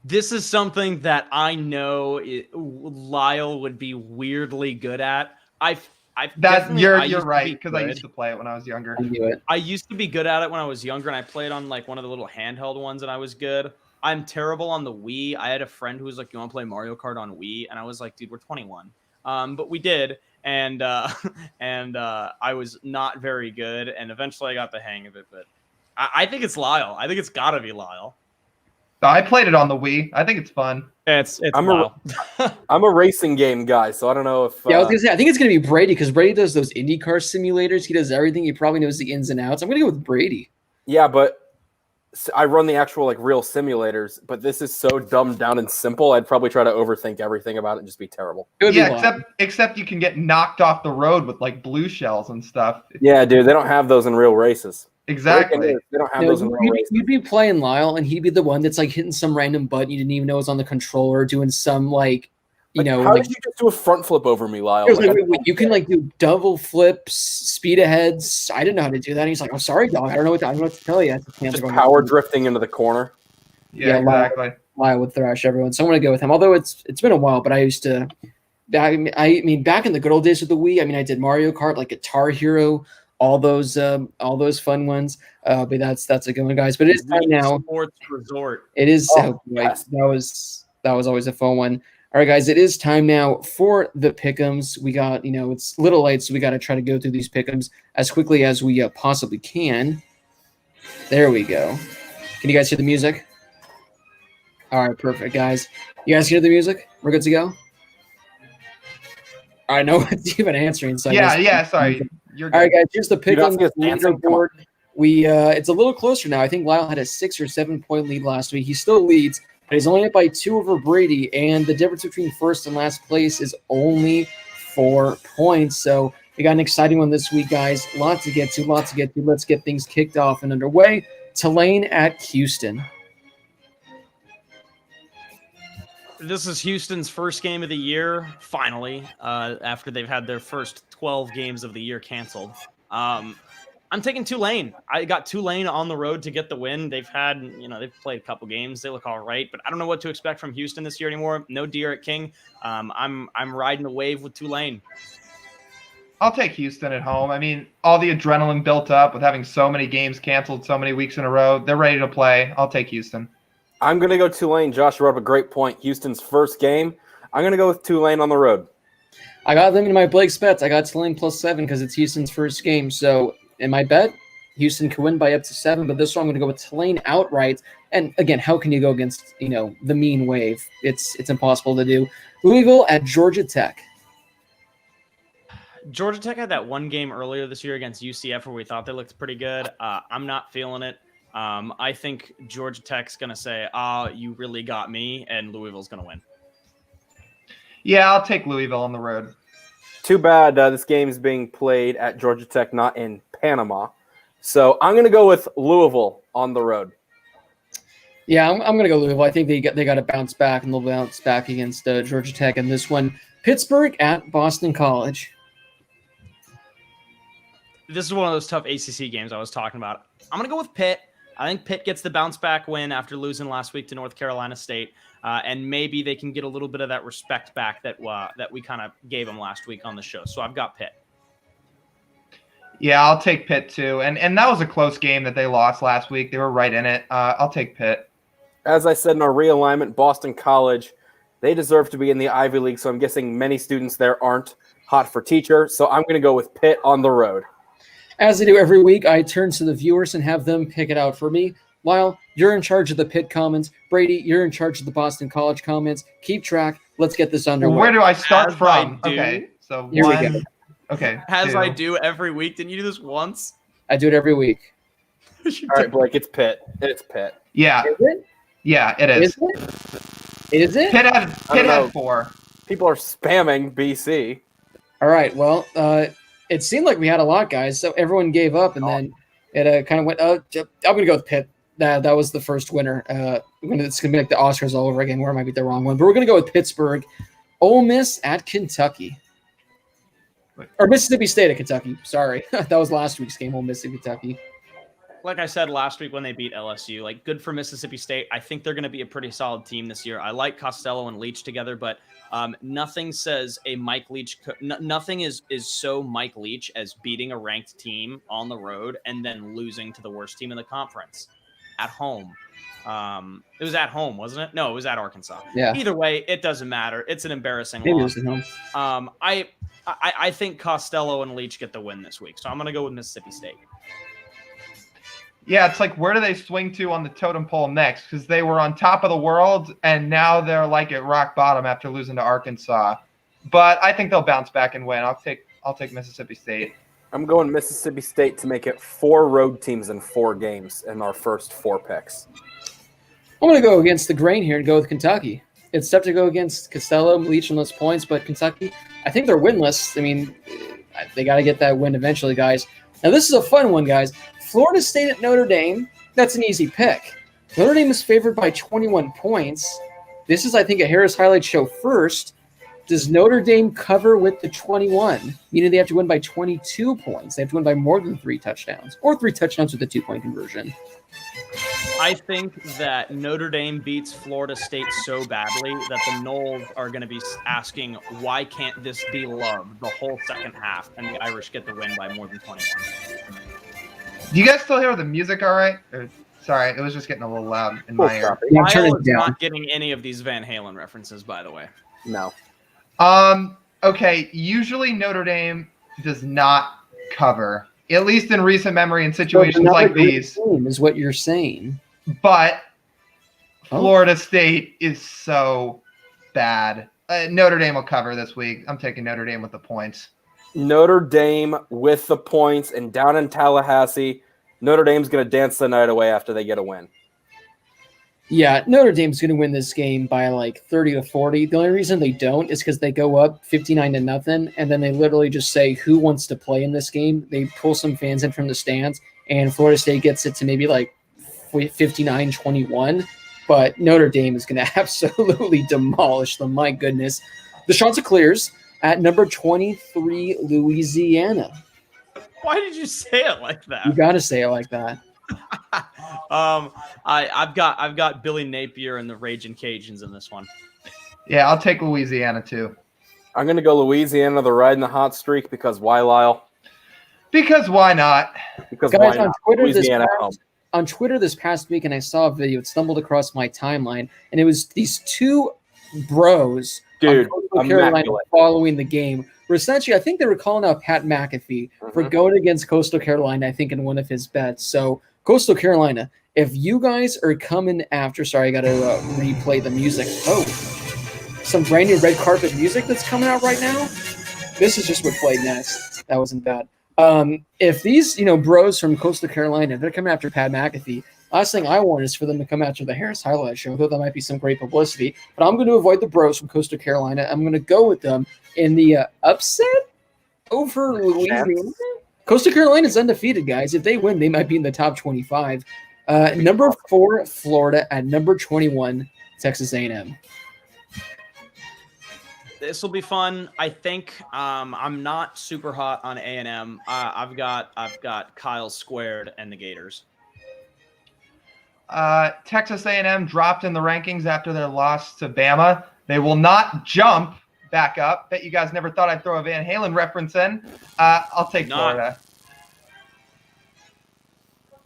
This is something that I know Lyle would be weirdly good at. You're right, because I used to play it when I was younger. I knew it. I used to be good at it when I was younger, and I played on like one of the little handheld ones, and I was good. I'm terrible on the Wii. I had a friend who was like, "You want to play Mario Kart on Wii?" And I was like, "Dude, we're 21." But we did, and I was not very good, and eventually I got the hang of it. But I think it's Lyle. I think it's got to be Lyle. I played it on the Wii. I think it's fun. I'm a racing game guy, so I don't know if. I was gonna say I think it's gonna be Brady because Brady does those IndyCar simulators. He does everything. He probably knows the ins and outs. I'm gonna go with Brady. Yeah, but I run the actual like real simulators, but this is so dumbed down and simple. I'd probably try to overthink everything about it and just be terrible. Yeah, except you can get knocked off the road with like blue shells and stuff. Yeah, dude, they don't have those in real races. Exactly. They don't have those in real races. You'd be playing Lyle, and he'd be the one that's like hitting some random button you didn't even know was on the controller, doing some like, how did you just do a front flip over me, Lyle? Wait, you can like do double flips, speed aheads. I didn't know how to do that. And he's like, "I'm sorry, dog. I don't know what to tell you." Just power drifting into the corner. Yeah, exactly. Lyle would thrash everyone. So I'm gonna go with him. Although it's been a while, but I used to. I mean, back in the good old days of the Wii, I did Mario Kart, like Guitar Hero, all those fun ones. But that's a good one, guys. But it is time now. Sports Resort. It is. Yes. That was always a fun one. All right, guys, it is time now for the pick'ems. We got, it's a little late, so we got to try to go through these pick'ems as quickly as we possibly can. There we go. Can you guys hear the music? All right, perfect, guys. You guys hear the music? We're good to go? All right, no one's even answering. So sorry. You're good. All right, guys, here's the pick'em leaderboard. It's a little closer now. I think Lyle had a 6 or 7 point lead last week. He still leads. But he's only up by 2 over Brady, and the difference between first and last place is only 4 points. So we got an exciting one this week, guys. Lots to get to. Let's get things kicked off and underway. Tulane at Houston. This is Houston's first game of the year, finally, after they've had their first 12 games of the year canceled. I'm taking Tulane. I got Tulane on the road to get the win. They've had, they've played a couple games. They look all right, but I don't know what to expect from Houston this year anymore. No De'Aaron King. I'm riding the wave with Tulane. I'll take Houston at home. All the adrenaline built up with having so many games canceled so many weeks in a row. They're ready to play. I'll take Houston. I'm going to go Tulane. Josh, you brought up a great point. Houston's first game. I'm going to go with Tulane on the road. I got them in my Blake's bets. I got Tulane +7 because it's Houston's first game. So in my bet, Houston can win by up to 7, but this one I'm going to go with Tulane outright. And again, how can you go against, the mean wave? It's impossible to do. Louisville at Georgia Tech. Georgia Tech had that one game earlier this year against UCF where we thought they looked pretty good. I'm not feeling it. I think Georgia Tech's going to say, you really got me, and Louisville's going to win. Yeah, I'll take Louisville on the road. Too bad this game is being played at Georgia Tech, not in Panama. So I'm going to go with Louisville on the road. Yeah, I'm going to go Louisville. I think they got to bounce back, and they'll bounce back against Georgia Tech in this one. Pittsburgh at Boston College. This is one of those tough ACC games I was talking about. I'm going to go with Pitt. I think Pitt gets the bounce-back win after losing last week to North Carolina State, and maybe they can get a little bit of that respect back that we kind of gave them last week on the show. So I've got Pitt. Yeah, I'll take Pitt too. And that was a close game that they lost last week. They were right in it. I'll take Pitt. As I said in our realignment, Boston College, they deserve to be in the Ivy League, so I'm guessing many students there aren't hot for teacher. So I'm going to go with Pitt on the road. As I do every week, I turn to the viewers and have them pick it out for me. Lyle, you're in charge of the Pitt comments. Brady, you're in charge of the Boston College comments. Keep track. Let's get this underway. Where do I start from? Okay, so here we go. Okay. As I do every week. Didn't you do this once? I do it every week. All right, Blake, it's Pitt. It's Pitt. Yeah. Is it? Yeah, it is. Is it? Pitt had 4. People are spamming BC. All right, well, it seemed like we had a lot, guys, so everyone gave up, and then it kind of went, I'm going to go with Pitt. That was the first winner. It's going to be like the Oscars all over again, where I might be the wrong one. But we're going to go with Pittsburgh. Ole Miss at Kentucky. Or Mississippi State at Kentucky. Sorry. That was last week's game, Ole Miss at Kentucky. Like I said last week when they beat LSU, good for Mississippi State. I think they're going to be a pretty solid team this year. I like Costello and Leach together, but nothing says a Mike Leach. Nothing is so Mike Leach as beating a ranked team on the road and then losing to the worst team in the conference at home. It was at home, wasn't it? No, it was at Arkansas. Yeah. Either way, it doesn't matter. It's an embarrassing Maybe loss. it was at home. I think Costello and Leach get the win this week, so I'm going to go with Mississippi State. Yeah, it's like, where do they swing to on the totem pole next? Because they were on top of the world, and now they're at rock bottom after losing to Arkansas. But I think they'll bounce back and win. I'll take Mississippi State. I'm going Mississippi State to make it 4 road teams in 4 games in our first 4 picks. I'm going to go against the grain here and go with Kentucky. It's tough to go against Costello, Leach, and those points, but Kentucky, I think they're winless. I mean, they got to get that win eventually, guys. Now, this is a fun one, guys. Florida State at Notre Dame, that's an easy pick. Notre Dame is favored by 21 points. This is, I think, a Harris Highlight Show first. Does Notre Dame cover with the 21? Meaning they have to win by 22 points. They have to win by more than 3 touchdowns, or 3 touchdowns with a 2-point conversion. I think that Notre Dame beats Florida State so badly that the Noles are going to be asking, why can't this be love the whole second half? And the Irish get the win by more than 21. Do you guys still hear the music all right? Sorry, it was just getting a little loud in my ear. Kyle is not getting any of these Van Halen references, by the way. No. Okay, usually Notre Dame does not cover, at least in recent memory in situations like these. Is what you're saying. But Florida State is so bad. Notre Dame will cover this week. I'm taking Notre Dame with the points. Notre Dame with the points, and down in Tallahassee, Notre Dame's going to dance the night away after they get a win. Yeah, Notre Dame's going to win this game by like 30-40. The only reason they don't is because they go up 59-0, and then they literally just say, who wants to play in this game? They pull some fans in from the stands, and Florida State gets it to maybe like 59-21. But Notre Dame is going to absolutely demolish them. My goodness. The Chanticleers at number 23, Louisiana. Why did you say it like that? You got to say it like that. I've got Billy Napier and the Raging Cajuns in this one. Yeah, I'll take Louisiana too. I'm going to go Louisiana. They're riding the hot streak because why, Lyle? Because why not? Because guys, why not? On Twitter this past week, and I saw a video. It stumbled across my timeline, and it was these 2 bros Dude, on Carolina following the game. Where essentially, I think they were calling out Pat McAfee for going against Coastal Carolina, I think, in one of his bets. So, Coastal Carolina, if you guys are coming after, sorry, I got to replay the music. Oh, some brand new red carpet music that's coming out right now. This is just what played next. That wasn't bad. If these, bros from Coastal Carolina, they're coming after Pat McAfee, last thing I want is for them to come after the Harris Highlight Show. I thought that might be some great publicity, but I'm going to avoid the bros from Coastal Carolina. I'm going to go with them in the upset over Louisiana. Coastal Carolina is undefeated, guys. If they win, they might be in the top 25. Number 4, Florida at number 21, Texas A&M. This will be fun. I think I'm not super hot on A&M. I've got Kyle squared and the Gators. Texas A&M dropped in the rankings after their loss to Bama. They will not jump back up. Bet you guys never thought I'd throw a Van Halen reference in. I'll take Florida.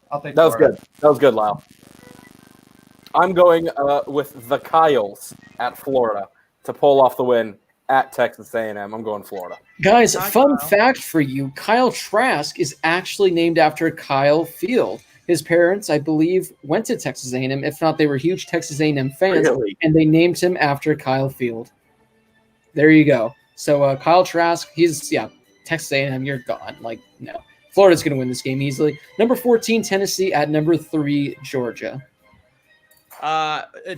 That was good. That was good, Lyle. I'm going with the Kyles at Florida to pull off the win at Texas A&M. I'm going Florida. Guys, fun fact for you, Kyle Trask is actually named after Kyle Field. His parents, I believe, went to Texas A&M. If not, they were huge Texas A&M fans, and they named him after Kyle Field. There you go. So Kyle Trask, Texas A&M, you're gone. Like, no. Florida's going to win this game easily. Number 14, Tennessee at number 3, Georgia.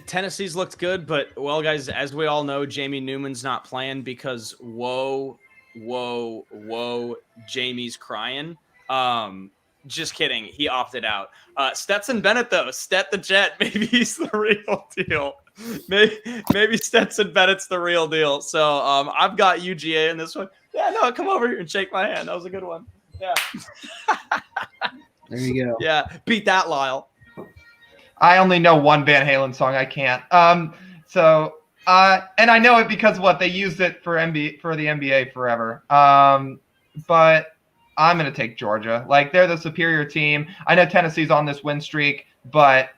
Tennessee's looked good, but, well, guys, as we all know, Jamie Newman's not playing because whoa, Jamie's crying. Just kidding. He opted out. Stetson Bennett, though. Stet the Jet. Maybe he's the real deal. Maybe Stetson Bennett's the real deal. So I've got UGA in this one. Yeah, no, come over here and shake my hand. That was a good one. Yeah. There you go. Yeah, beat that, Lyle. I only know one Van Halen song. I can't. And I know it because they used it for the NBA forever. But I'm going to take Georgia. Like, they're the superior team. I know Tennessee's on this win streak, but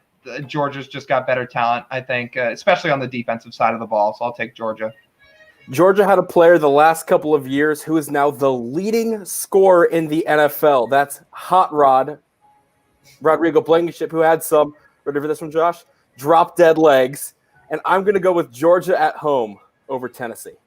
Georgia's just got better talent, I think, especially on the defensive side of the ball. So I'll take Georgia. Georgia had a player the last couple of years who is now the leading scorer in the NFL. That's Hot Rod, Rodrigo Blankenship, who had some, ready for this one, Josh? Drop dead legs. And I'm going to go with Georgia at home over Tennessee.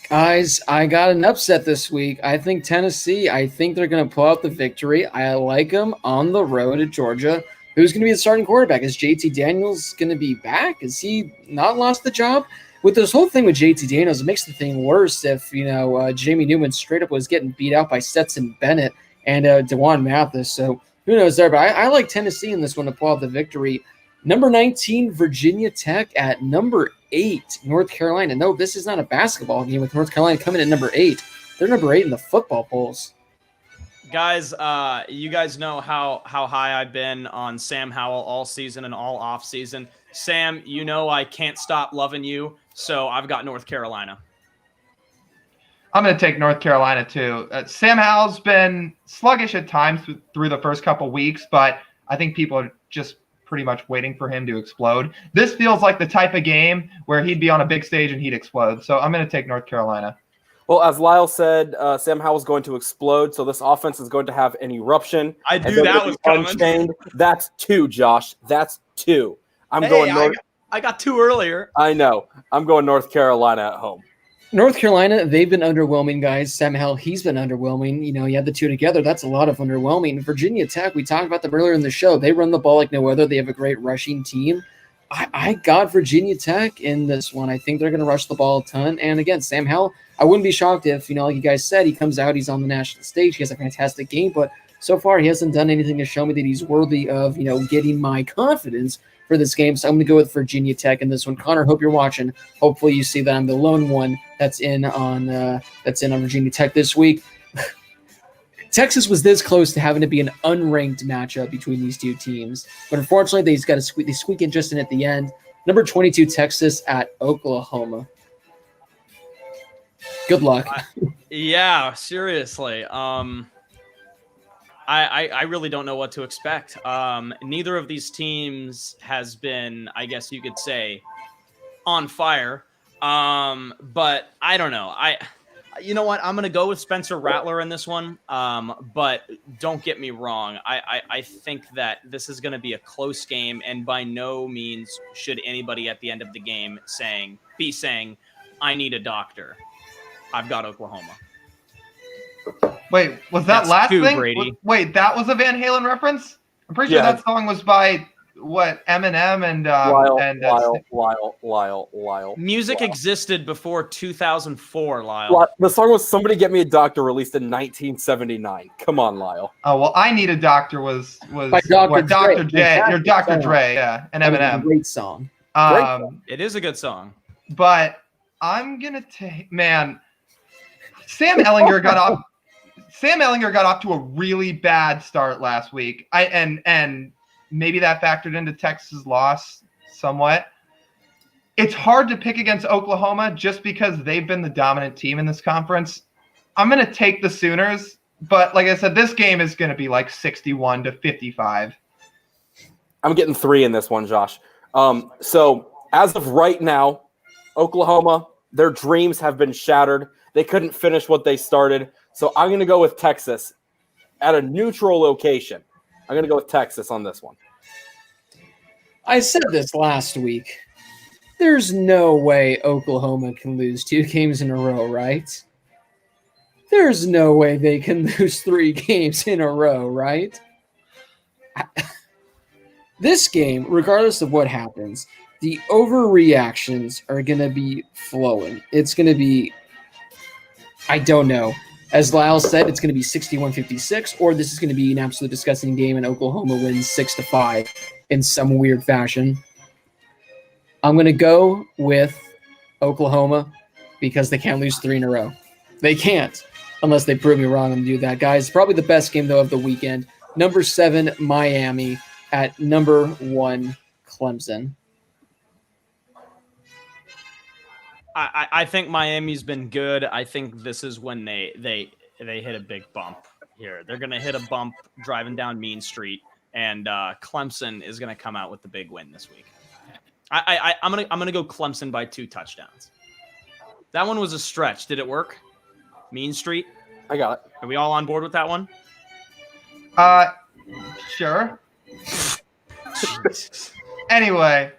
Guys, I got an upset this week. I think Tennessee, they're going to pull out the victory. I like them on the road at Georgia. Who's going to be the starting quarterback? Is JT Daniels going to be back? Is he not lost the job? With this whole thing with JT Daniels, it makes the thing worse if, Jamie Newman straight up was getting beat out by Stetson Bennett and DeJuan Mathis. So who knows there? But I like Tennessee in this one to pull out the victory. Number 19, Virginia Tech at number 8, North Carolina. No, this is not a basketball game with North Carolina coming at number 8. They're number 8 in the football polls. Guys, you guys know how high I've been on Sam Howell all season and all off season. Sam, I can't stop loving you, so I've got North Carolina. I'm going to take North Carolina too. Sam Howell's been sluggish at times through the first couple weeks, but I think people are just pretty much waiting for him to explode. This feels like the type of game where he'd be on a big stage and he'd explode. So I'm going to take North Carolina. Well, as Lyle said, Sam Howell's going to explode, so this offense is going to have an eruption. I knew that was coming. Unchained. That's 2, Josh. That's 2. I got 2 earlier. I know. I'm going North Carolina at home. North Carolina, they've been underwhelming, guys. Sam Howell, he's been underwhelming. You had the two together. That's a lot of underwhelming. Virginia Tech, we talked about them earlier in the show. They run the ball like no other. They have a great rushing team. I got Virginia Tech in this one. I think they're going to rush the ball a ton. And again, Sam Howell, I wouldn't be shocked if, like you guys said, he comes out, he's on the national stage, he has a fantastic game. But so far, he hasn't done anything to show me that he's worthy of, getting my confidence for this game. So I'm going to go with Virginia Tech in this one. Connor, hope you're watching. Hopefully you see that I'm the lone one that's in on Virginia Tech this week. Texas was this close to having to be an unranked matchup between these two teams, but unfortunately they squeak in just in at the end. Number 22 Texas at Oklahoma. Good luck. Yeah, seriously. I really don't know what to expect. Neither of these teams has been, I guess you could say, on fire. But I don't know. You know what? I'm going to go with Spencer Rattler in this one. But don't get me wrong. I think that this is going to be a close game, and by no means should anybody at the end of the game be saying, I need a doctor. I've got Oklahoma. Wait, was that That's last 2, thing? Brady. Wait, that was a Van Halen reference? I'm pretty sure that song was by Eminem and Lyle. Music existed before 2004, Lyle. The song was "Somebody Get Me a Doctor," released in 1979. Come on, Lyle. Oh well, "I Need a Doctor" was by Dr. Dre. You're Dr. Dre, yeah, and Eminem. Great song. It is a good song. But I'm gonna take Sam Ehlinger got off to a really bad start last week. And maybe that factored into Texas' loss somewhat. It's hard to pick against Oklahoma just because they've been the dominant team in this conference. I'm going to take the Sooners, but like I said, this game is going to be like 61-55. I'm getting 3 in this one, Josh. So as of right now, Oklahoma, their dreams have been shattered. They couldn't finish what they started. So I'm going to go with Texas at a neutral location. I'm going to go with Texas on this one. I said this last week. There's no way Oklahoma can lose 2 games in a row, right? There's no way they can lose 3 games in a row, right? This game, regardless of what happens, the overreactions are going to be flowing. It's going to be, I don't know. As Lyle said, it's going to be 61-56, or this is going to be an absolute disgusting game and Oklahoma wins 6-5 in some weird fashion. I'm going to go with Oklahoma because they can't lose 3 in a row. They can't, unless they prove me wrong and do that. Guys, probably the best game, though, of the weekend. Number 7, Miami at number 1, Clemson. I think Miami's been good. I think this is when they hit a big bump here. They're going to hit a bump driving down Mean Street, and Clemson is going to come out with the big win this week. I'm gonna go Clemson by 2 touchdowns. That one was a stretch. Did it work? Mean Street. I got it. Are we all on board with that one? Sure. Anyway,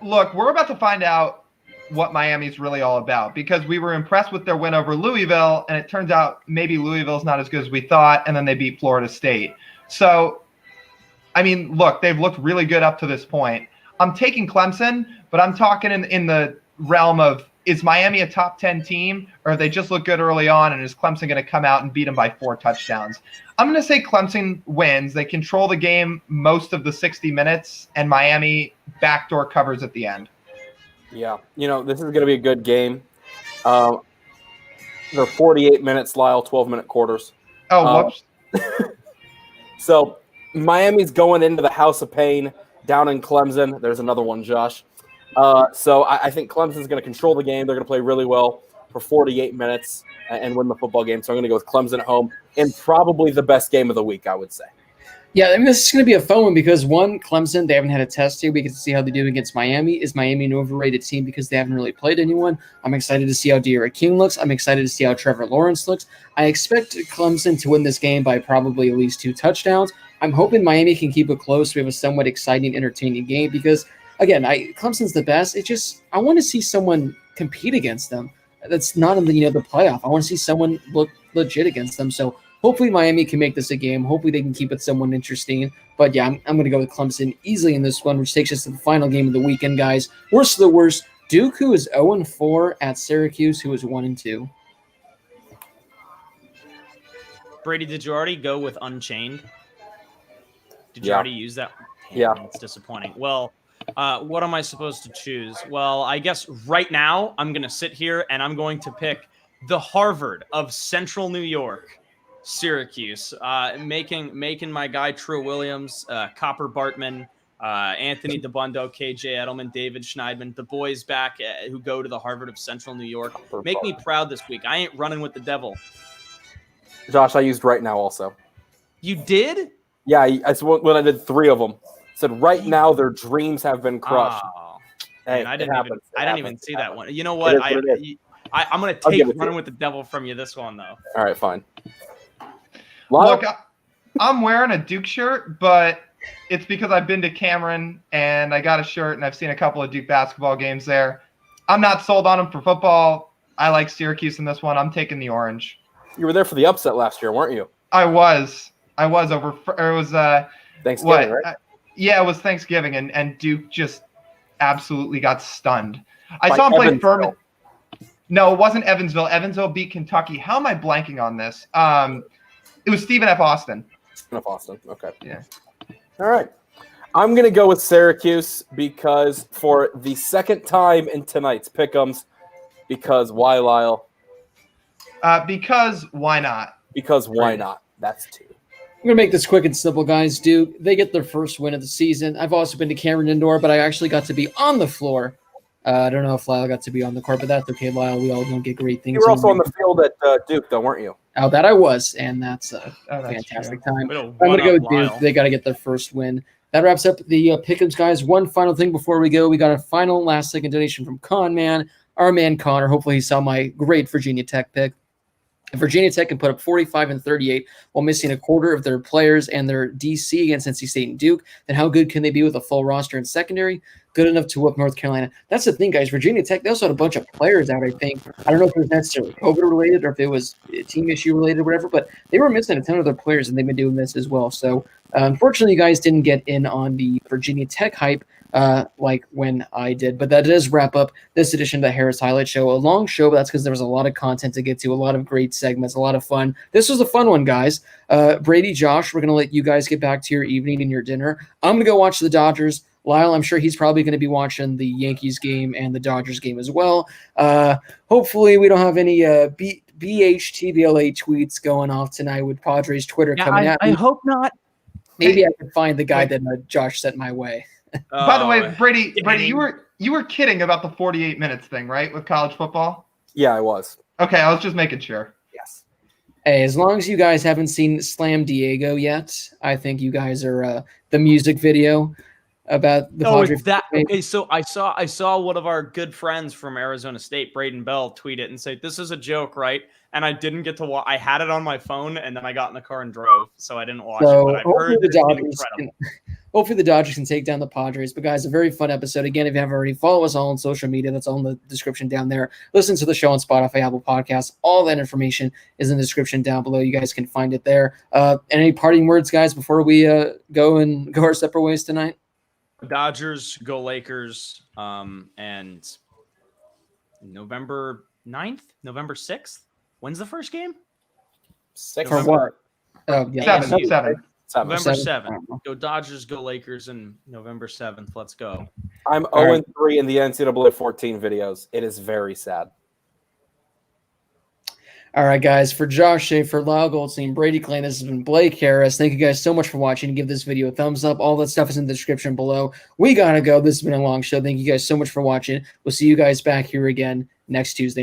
look, we're about to find out what Miami's really all about, because we were impressed with their win over Louisville, and it turns out maybe Louisville's not as good as we thought, and then they beat Florida State. So, I mean, look, they've looked really good up to this point. I'm taking Clemson, but I'm talking in the realm of, is Miami a top 10 team, or have they just looked good early on, and is Clemson going to come out and beat them by 4 touchdowns? I'm going to say Clemson wins. They control the game most of the 60 minutes, and Miami backdoor covers at the end. Yeah, this is going to be a good game. They're 48 minutes, Lyle, 12-minute quarters. Oh, whoops. So Miami's going into the House of Pain down in Clemson. There's another one, Josh. So I think Clemson's going to control the game. They're going to play really well for 48 minutes and win the football game. So I'm going to go with Clemson at home in probably the best game of the week, I would say. Yeah, I mean, this is going to be a fun one because, one, Clemson, they haven't had a test here. We get to see how they do against Miami. Is Miami an overrated team because they haven't really played anyone? I'm excited to see how De'Ara King looks. I'm excited to see how Trevor Lawrence looks. I expect Clemson to win this game by probably at least 2 touchdowns. I'm hoping Miami can keep it close. We have a somewhat exciting, entertaining game because, again, Clemson's the best. It's just I want to see someone compete against them. That's not in the the playoff. I want to see someone look legit against them. So hopefully Miami can make this a game. Hopefully they can keep it somewhat interesting. But yeah, I'm going to go with Clemson easily in this one, which takes us to the final game of the weekend, guys. Worst of the worst, Duke, who is 0-4 at Syracuse, who is 1-2. Brady, did you already go with Unchained? Did you already use that? Yeah. It's disappointing. Well, what am I supposed to choose? Well, I guess right now I'm going to sit here and I'm going to pick the Harvard of Central New York, Syracuse, making my guy True Williams, Copper Bartman, Anthony DeBundo, KJ Edelman, David Schneidman, the boys back who go to the Harvard of Central New York. Make me proud this week. I ain't running with the devil. Josh, I used right now also. You did? Yeah, when I did 3 of them. Said right now their dreams have been crushed. Oh, hey, man, I didn't even see that one. You know what? I'm going to take running with the devil from you this one, though. All right, fine. Look, I'm wearing a Duke shirt, but it's because I've been to Cameron and I got a shirt and I've seen a couple of Duke basketball games there. I'm not sold on them for football. I like Syracuse in this one. I'm taking the orange. You were there for the upset last year, weren't you? I was over. It was Thanksgiving, right? Yeah, it was Thanksgiving, and Duke just absolutely got stunned. I saw him play Furman. No, it wasn't Evansville. Evansville beat Kentucky. How am I blanking on this? It was Stephen F. Austin. Stephen F. Austin. Okay. Yeah. All right. I'm going to go with Syracuse because for the second time in tonight's pick'ems, because why, Lyle? Because why not? Because why not? That's 2. I'm going to make this quick and simple, guys. Duke, they get their first win of the season. I've also been to Cameron Indoor, but I actually got to be on the floor. I don't know if Lyle got to be on the court, but that's okay, Lyle. We all don't get great things. You were also on the field at Duke, though, weren't you? Oh, that I was, and that's a fantastic time. I'm going to go with Duke. They got to get their first win. That wraps up the Pick'ems, guys. One final thing before we go. We got a final last-second donation from Con Man, our man Connor. Hopefully he saw my great Virginia Tech pick. If Virginia Tech can put up 45 and 38 while missing a quarter of their players and their DC against NC State and Duke, then how good can they be with a full roster in secondary? Good enough to whoop North Carolina. That's the thing, guys. Virginia Tech, they also had a bunch of players out, I think. I don't know if it was necessarily COVID-related or if it was team issue-related or whatever, but they were missing a ton of their players, and they've been doing this as well. So, unfortunately, you guys didn't get in on the Virginia Tech hype like when I did. But that does wrap up this edition of the Harris Highlight Show. A long show, but that's because there was a lot of content to get to, a lot of great segments, a lot of fun. This was a fun one, guys. Brady, Josh, we're going to let you guys get back to your evening and your dinner. I'm going to go watch the Dodgers. Lyle, I'm sure he's probably going to be watching the Yankees game and the Dodgers game as well. Hopefully we don't have any BHTBLA tweets going off tonight with Padres Twitter coming out. I hope not. Maybe I can find the guy that Josh sent my way. By the way, Brady, you were kidding about the 48 minutes thing, right, with college football? Yeah, I was. Okay, I was just making sure. Yes. Hey, as long as you guys haven't seen Slam Diego yet, I think you guys are the music video about the Padres. Okay, so I saw one of our good friends from Arizona State, Braden Bell, tweet it and say, "This is a joke, right?" And I didn't get to watch. I had it on my phone, and then I got in the car and drove, so I didn't watch it. But I've heard the Dodgers hopefully the Dodgers can take down the Padres. But guys, a very fun episode. Again, if you haven't already, follow us all on social media. That's all in the description down there. Listen to the show on Spotify, Apple Podcasts. All that information is in the description down below. You guys can find it there. Any parting words, guys, before we go our separate ways tonight? Dodgers, go Lakers, and November 9th, November 6th. When's the first game? 6 For what? Oh, yeah. 7. November 7th. 7th. Go Dodgers, go Lakers, and November 7th. Let's go. I'm 0-3 in the NCAA 14 videos. It is very sad. All right, guys. For Josh Schaefer, Lyle Goldstein, Brady Klein, this has been Blake Harris. Thank you guys so much for watching. Give this video a thumbs up. All that stuff is in the description below. We got to go. This has been a long show. Thank you guys so much for watching. We'll see you guys back here again next Tuesday night.